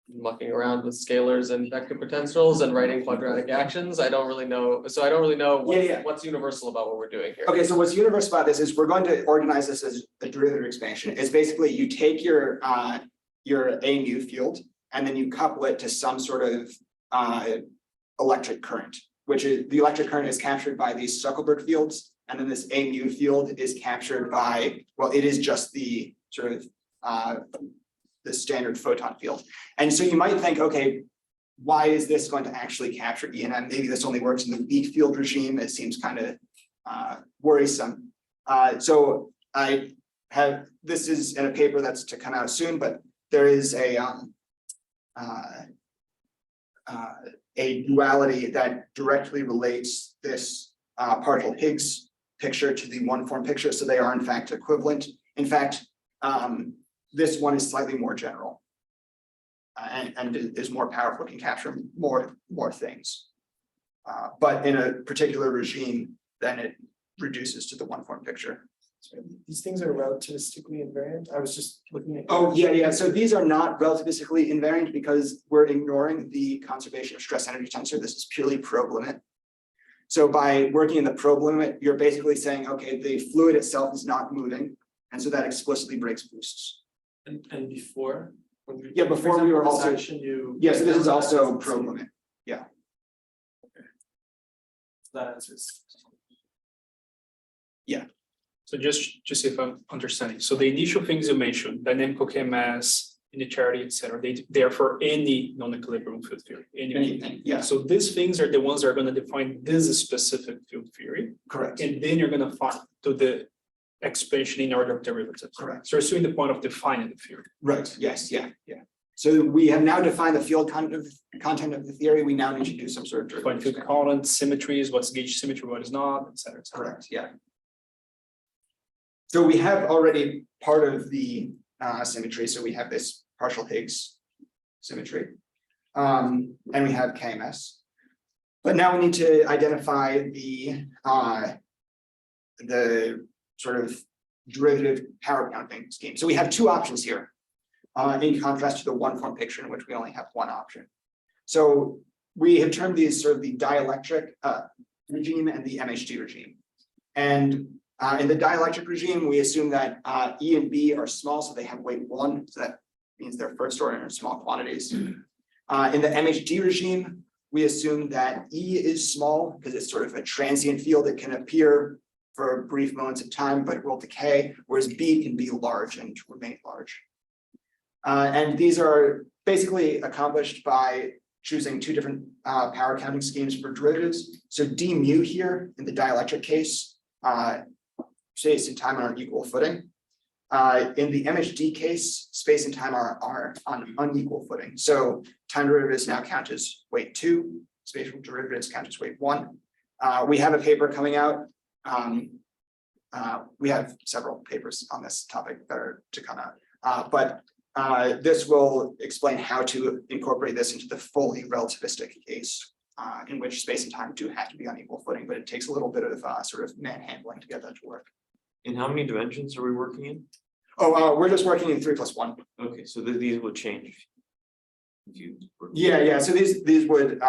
mucking around with scalars and vector potentials and writing quadratic actions. I don't really know. So I don't really know what's universal about what we're doing here. Okay, so what's universal about this is we're going to organize this as a derivative expansion. It's basically you take your A mu field and then you couple it to some sort of electric current, which is the electric current is captured by these Stuckelberg fields, and then this A mu field is captured by, well, it is just the sort of the standard photon field. And so you might think, okay, why is this going to actually capture E&M? Maybe this only works in the weak field regime. It seems kind of worrisome. So I have, this is in a paper that's to come out soon, but there is a a duality that directly relates this partial Higgs picture to the one form picture, so they are in fact equivalent. In fact, this one is slightly more general and is more powerful, can capture more things. But in a particular regime, then it reduces to the one form picture. These things are relativistically invariant. I was just looking at. Oh, yeah. So these are not relativistically invariant because we're ignoring the conservation of stress energy tensor. This is purely probe limit. So by working in the probe limit, you're basically saying, okay, the fluid itself is not moving. And so that explicitly breaks boosts. And before? Yeah, before we were also. Yeah, so this is also probe limit. That answers. So just if I'm understanding, so the initial things you mentioned, dynamical KMS, inertiality, etc., they are for any non-equilibrium field theory. Anything, yeah. So these things are the ones that are going to define this specific field theory, Correct. and then you're going to find to the expansion in order of derivatives. Correct. So we're still in the point of defining the theory. Right. Yes. Yeah. So we have now defined the field content of the theory. We now need to do some sort of Find field current, symmetries, what's gauge symmetry, what is not, etc. Correct. Yeah. So we have already part of the symmetry. So we have this partial Higgs symmetry, and we have KMS. But now we need to identify the sort of derivative power counting scheme. So we have two options here, in contrast to the one form picture in which we only have one option. So we have termed these sort of the dielectric regime and the MHD regime. And in the dielectric regime, we assume that E and B are small, so they have weight 1. So that means they're first order in small quantities. In the MHD regime, we assume that E is small because it's sort of a transient field that can appear for brief moments of time, but it will decay, whereas B can be large and remain large. And these are basically accomplished by choosing two different power counting schemes for derivatives. So d mu here in the dielectric case, space and time are on equal footing. In the MHD case, space and time are on unequal footing. So time derivatives now count as weight 2, spatial derivatives count as weight 1. We have a paper coming out. We have several papers on this topic that are to come out, but this will explain how to incorporate this into the fully relativistic case, in which space and time do have to be on equal footing, but it takes a little bit of sort of manhandling to get that to work. In how many dimensions are we working in? Oh, we're just working in 3+1. Okay, so these would change. If you were- Yeah. So these would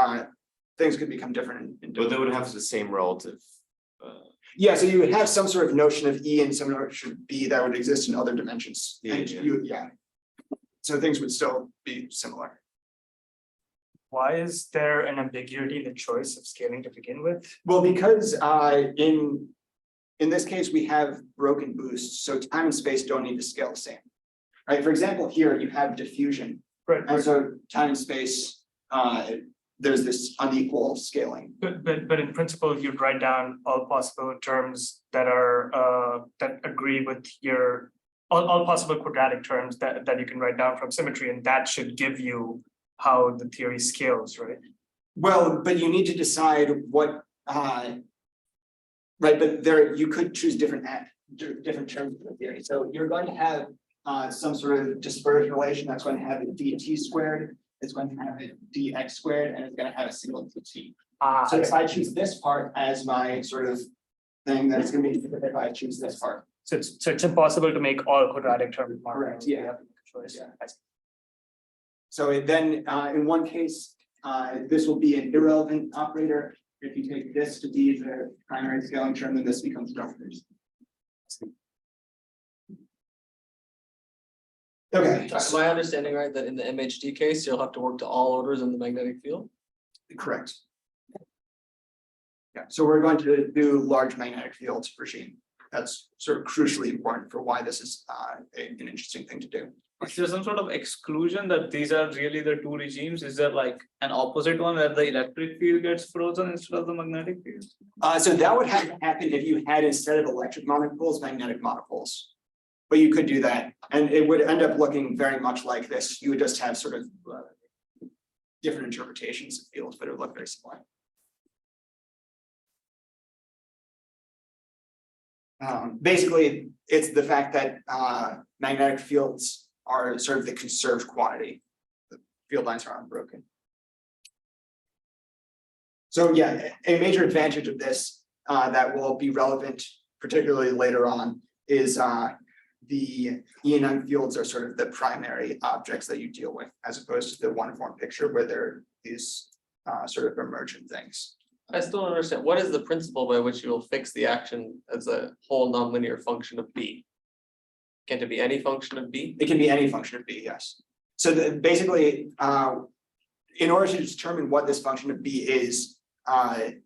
things could become different. But they would have the same relative. Yeah, so you would have some sort of notion of E and some notion of B that would exist in other dimensions. Yeah, And yeah. So things would still be similar. Why is there an ambiguity in the choice of scaling to begin with? Well, because in this case, we have broken boosts, so time and space don't need to scale the same. Right? For example, here you have diffusion. Right. And so time and space, there's this unequal scaling. But in principle, you'd write down all possible terms that are that agree with your all possible quadratic terms that you can write down from symmetry, and that should give you how the theory scales, right? Well, but you need to decide what right, but there you could choose different terms of the theory. So you're going to have some sort of dispersion relation that's going to have a dt squared, it's going to have a dx squared, and it's going to have a single dt. So if I choose this part as my sort of thing, then it's going to be different if I choose this part. So it's impossible to make all quadratic terms. Correct, yeah. You have to make a choice. Yeah. I see. So then in one case, this will be an irrelevant operator. If you take this to be the primary scaling term, then this becomes relevant. Okay, Am I understanding right that in the MHD case, you'll have to work to all orders in the magnetic field? correct. Yeah, so we're going to do large magnetic fields regime. That's sort of crucially important for why this is an interesting thing to do. Is there some sort of exclusion that these are really the two regimes? Is there like an opposite one where the electric field gets frozen instead of the magnetic field? So that would have to happen if you had, instead of electric monopoles, magnetic monopoles. But you could do that, and it would end up looking very much like this. You would just have sort of different interpretations of fields, but it would look very similar. Basically, it's the fact that magnetic fields are sort of the conserved quantity. The field lines are unbroken. So yeah, a major advantage of this that will be relevant, particularly later on, is the E&M fields are sort of the primary objects that you deal with, as opposed to the one-form picture where there are these sort of emergent things. I still don't understand. What is the principle by which you will fix the action as a whole nonlinear function of B? Can't it be any function of B? It can be any function of B, yes. So basically, in order to determine what this function of B is something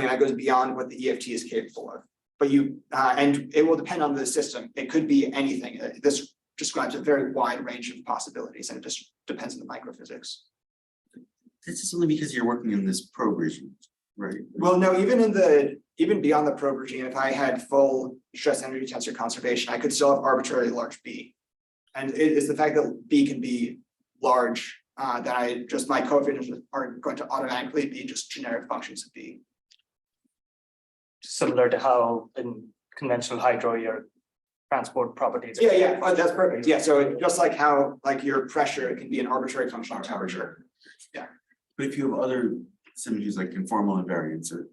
that goes beyond what the EFT is capable of. But and it will depend on the system. It could be anything. This describes a very wide range of possibilities, and it just depends on the microphysics. This is only because you're working in this probe regime, right? Well, no, even beyond the probe regime, if I had full stress energy tensor conservation, I could still have arbitrarily large B. And it is the fact that B can be large that my coefficients are going to automatically be just generic functions of B. Similar to how in conventional hydro, your transport properties. Yeah, that's perfect. Yeah, so just like how your pressure, it can be an arbitrary function of temperature. But if you have other symmetries like conformal invariance or.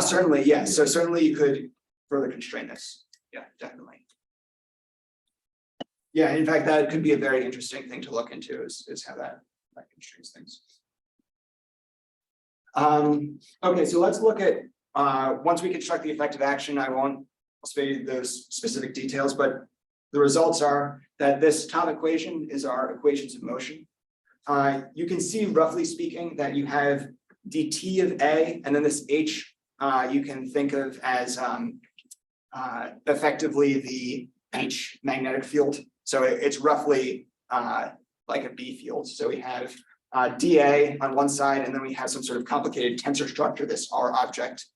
Certainly, yes. So certainly you could further constrain this. Yeah, definitely. Yeah, in fact, that could be a very interesting thing to look into is how that constrains things. Okay, so let's look at once we construct the effective action, I won't spare you those specific details, but the results are that this top equation is our equations of motion. You can see, roughly speaking, that you have dt of A, and then this H you can think of as effectively the H magnetic field. So it's roughly like a B field. So we have dA on one side, and then we have some sort of complicated tensor structure, this R object.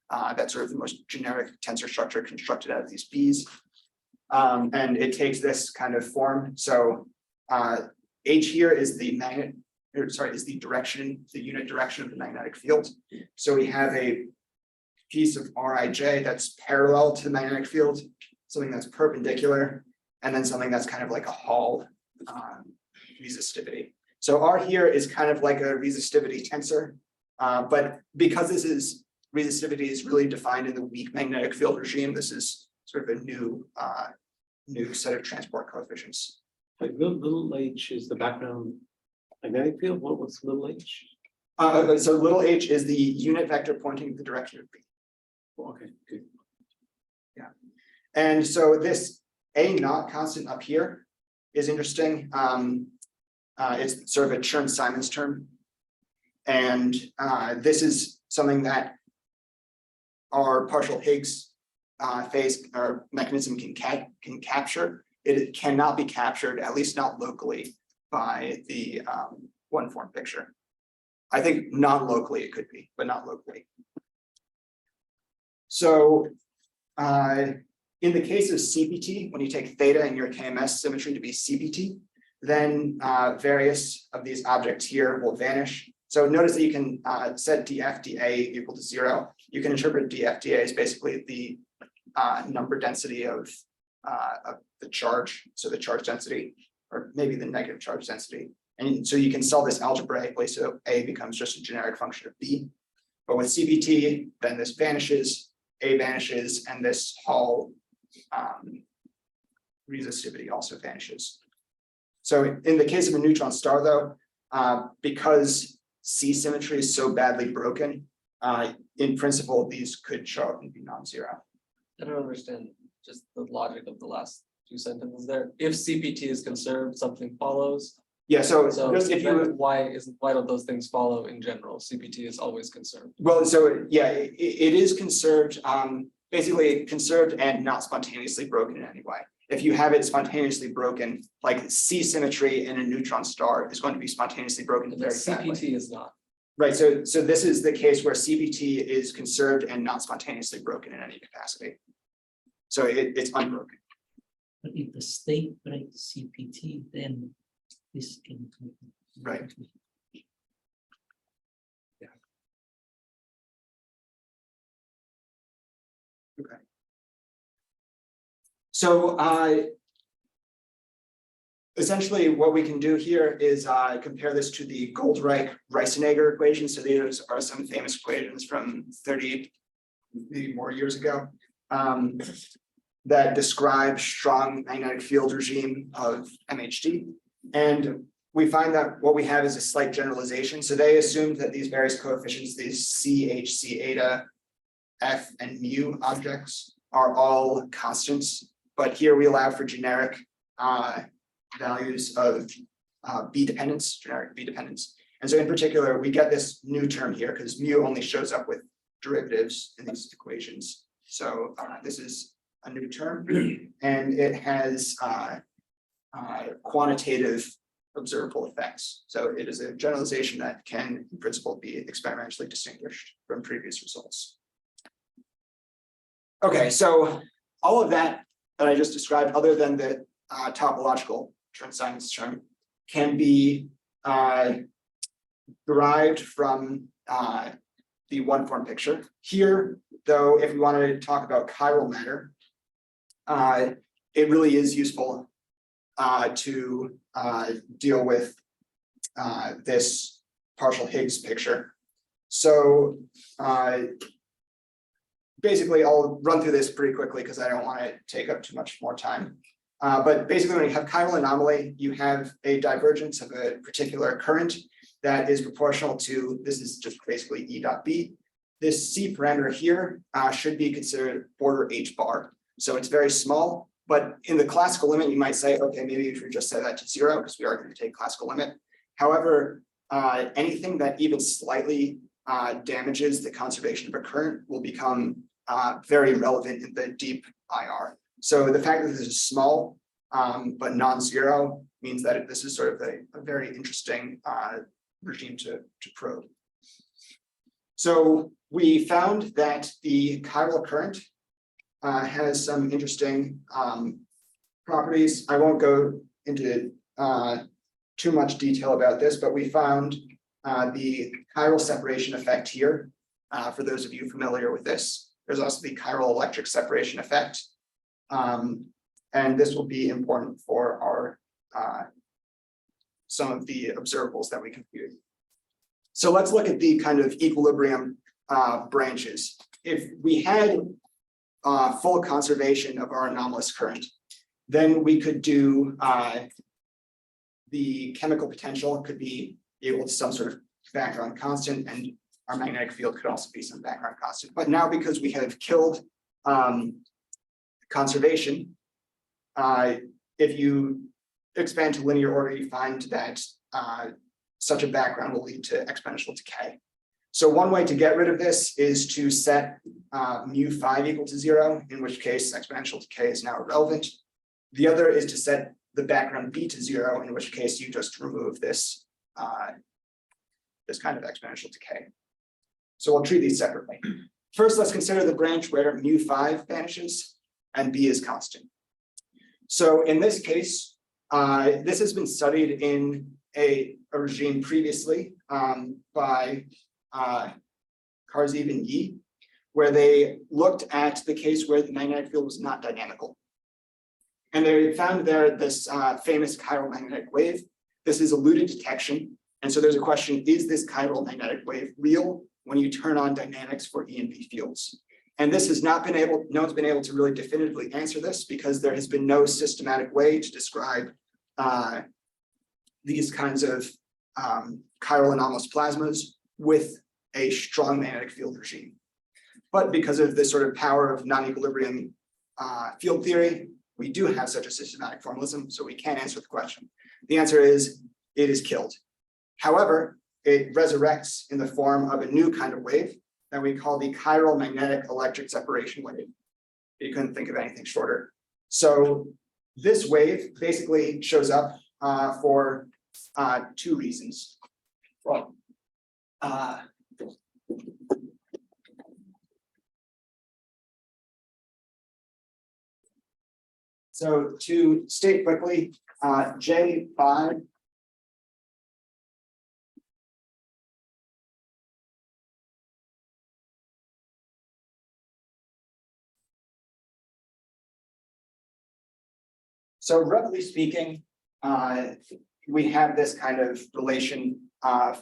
That's sort of the most generic tensor structure constructed out of these B's. And it takes this kind of form. So H here is the direction, the unit direction of the magnetic field. So we have a piece of Rij that's parallel to the magnetic field, something that's perpendicular, and then something that's kind of like a Hall resistivity. So R here is kind of like a resistivity tensor, but because resistivity is really defined in the weak magnetic field regime, this is sort of a new set of transport coefficients. Like little h is the background magnetic field. What's little h? So little h is the unit vector pointing in the direction of B. Okay, good. Yeah. And so this A naught constant up here is interesting. It's sort of a Chern-Simons term. And this is something that our partial Higgs phase or mechanism can capture. It cannot be captured, at least not locally, by the one form picture. I think non-locally it could be, but not locally. So in the case of CPT, when you take theta in your KMS symmetry to be CPT, then various of these objects here will vanish. So notice that you can set dF dA equal to 0. You can interpret dF dA as basically the number density of the charge, so the charge density, or maybe the negative charge density. And so you can solve this algebraically, so A becomes just a generic function of B. But with CPT, then this vanishes, A vanishes, and this Hall resistivity also vanishes. So in the case of a neutron star, though, because C symmetry is so badly broken, in principle, these could show up and be non-zero. I don't understand just the logic of the last two sentences there. If CPT is conserved, something follows. Yeah, so just if then you why don't those things follow in general? CPT is always conserved. well, so yeah, it is conserved, basically conserved and not spontaneously broken in any way. If you have it spontaneously broken, like C symmetry in a neutron star is going to be spontaneously broken But very CPT badly. is not. Right, so this is the case where CPT is conserved and not spontaneously broken in any capacity. So it's unbroken. But if the state breaks CPT, then this can happen. Right. Yeah. Okay. So essentially what we can do here is compare this to the Goldreich-Reisenegger equation. So these are some famous equations from 30 maybe more years ago that describe strong magnetic field regime of MHD. And we find that what we have is a slight generalization. So they assumed that these various coefficients, these C, H, C, eta, F, and mu objects are all constants. But here we allow for generic values of B dependence, generic B dependence. And so in particular, we get this new term here because mu only shows up with derivatives in these equations. So this is a new term, and it has quantitative observable effects. So it is a generalization that can, in principle, be experimentally distinguished from previous results. Okay, so all of that I just described, other than the topological Chern-Simons term, can be derived from the one form picture. Here, though, if we wanted to talk about chiral matter, it really is useful to deal with this partial Higgs picture. So basically, I'll run through this pretty quickly because I don't want to take up too much more time. But basically, when you have chiral anomaly, you have a divergence of a particular current that is proportional to, this is just basically E dot B. This C parameter here should be considered border H bar. So it's very small, but in the classical limit, you might say, okay, maybe you should just set that to 0 because we are going to take classical limit. However, anything that even slightly damages the conservation of a current will become very relevant in the deep IR. So the fact that this is small but non-zero means that this is sort of a very interesting regime to probe. So we found that the chiral current has some interesting properties. I won't go into too much detail about this, but we found the chiral separation effect here. For those of you familiar with this, there's also the chiral electric separation effect. And this will be important for our some of the observables that we compute. So let's look at the kind of equilibrium branches. If we had full conservation of our anomalous current, then we could do the chemical potential could be equal to some sort of background constant, and our magnetic field could also be some background constant. But now, because we have killed conservation, if you expand to linear order, you find that such a background will lead to exponential decay. So one way to get rid of this is to set mu5 equal to 0, in which case exponential decay is now irrelevant. The other is to set the background B to 0, in which case you just remove this, this kind of exponential decay. So we'll treat these separately. First, let's consider the branch where mu5 vanishes and B is constant. So in this case, this has been studied in a regime previously by Karzeev and Yi, where they looked at the case where the magnetic field was not dynamical. And they found there this famous chiral magnetic wave. This is eluded detection. And so there's a question, is this chiral magnetic wave real when you turn on dynamics for E and B fields? And this has not been able, no one's been able to really definitively answer this because there has been no systematic way to describe these kinds of chiral anomalous plasmas with a strong magnetic field regime. But because of the sort of power of non-equilibrium field theory, we do have such a systematic formalism, so we can answer the question. The answer is, it is killed. However, it resurrects in the form of a new kind of wave that we call the chiral magnetic electric separation wave. You couldn't think of anything shorter. So this wave basically shows up for two reasons. Well, so to state quickly, J5 So roughly speaking, we have this kind of relation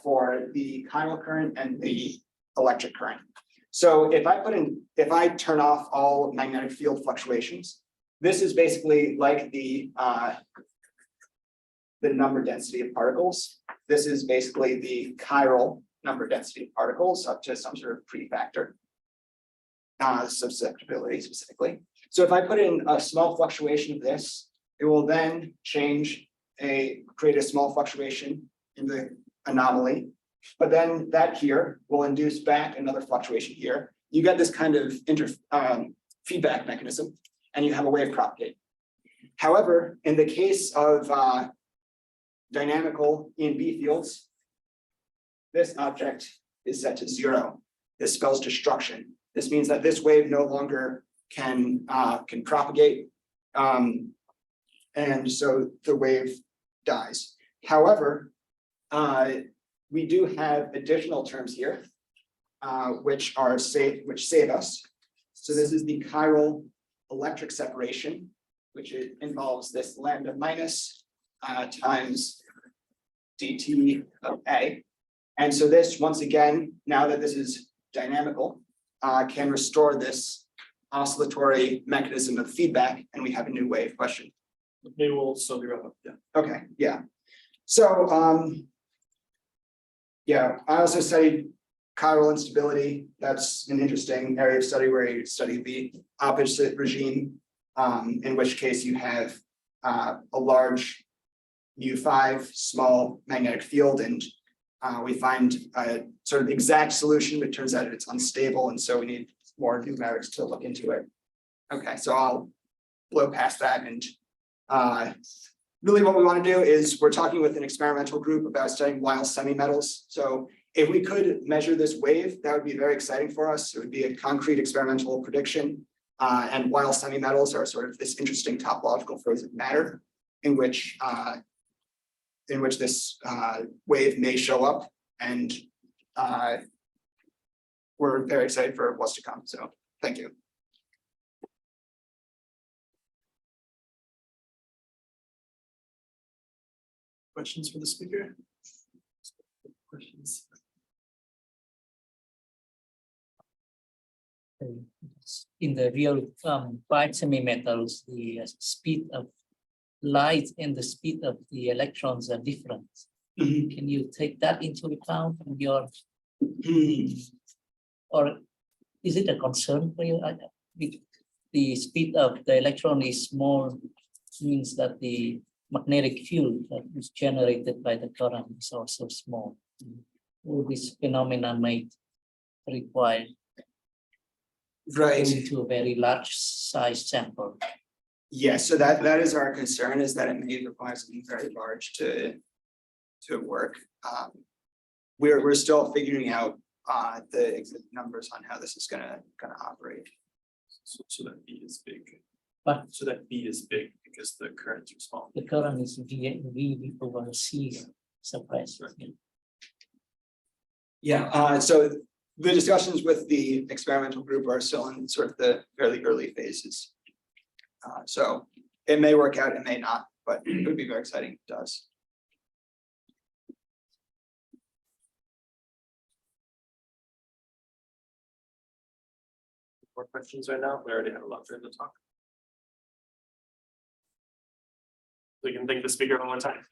for the chiral current and the electric current. So if I turn off all magnetic field fluctuations, this is basically like the number density of particles. This is basically the chiral number density of particles up to some sort of prefactor. Susceptibility specifically. So if I put in a small fluctuation of this, it will then create a small fluctuation in the anomaly. But then that here will induce back another fluctuation here. You get this kind of feedback mechanism, and you have a wave propagate. However, in the case of dynamical in B fields, this object is set to 0. This spells destruction. This means that this wave no longer can propagate, and so the wave dies. However, we do have additional terms here, which save us. So this is the chiral electric separation, which involves this lambda minus times dt of A. And so this, once again, now that this is dynamical, can restore this oscillatory mechanism of feedback, and we have a new wave question. Maybe we'll slowly wrap up. Yeah. Okay, yeah. So, yeah, I also studied chiral instability. That's an interesting area of study where you study the opposite regime, in which case you have a large mu5 small magnetic field, and we find a sort of exact solution, but it turns out it's unstable, and so we need more numerics to look into it. Okay, so I'll blow past that, and really what we want to do is we're talking with an experimental group about studying Weil semi-metals. So if we could measure this wave, that would be very exciting for us. It would be a concrete experimental prediction. And Weil semi-metals are sort of this interesting topological phase of matter in which this wave may show up, and we're very excited for what's to come. So thank you. Questions for the speaker? Questions? In the real bright semi-metals, the speed of light and the speed of the electrons are different. Can you take that into account in your, or is it a concern for you? The speed of the electron is small, means that the magnetic field that is generated by the current is also small. All these phenomena might require going to a very large size sample. Yes, so that is our concern, is that it may require something very large to work. We're still figuring out the exact numbers on how this is gonna operate. So that B is big. But So that B is big because the currents are small. the current is V over C suppressed. Yeah, so the discussions with the experimental group are still in sort of the fairly early phases. So it may work out, it may not, but it would be very exciting if it does. More questions right now? We already had a lot for the talk. We can thank the speaker one more time.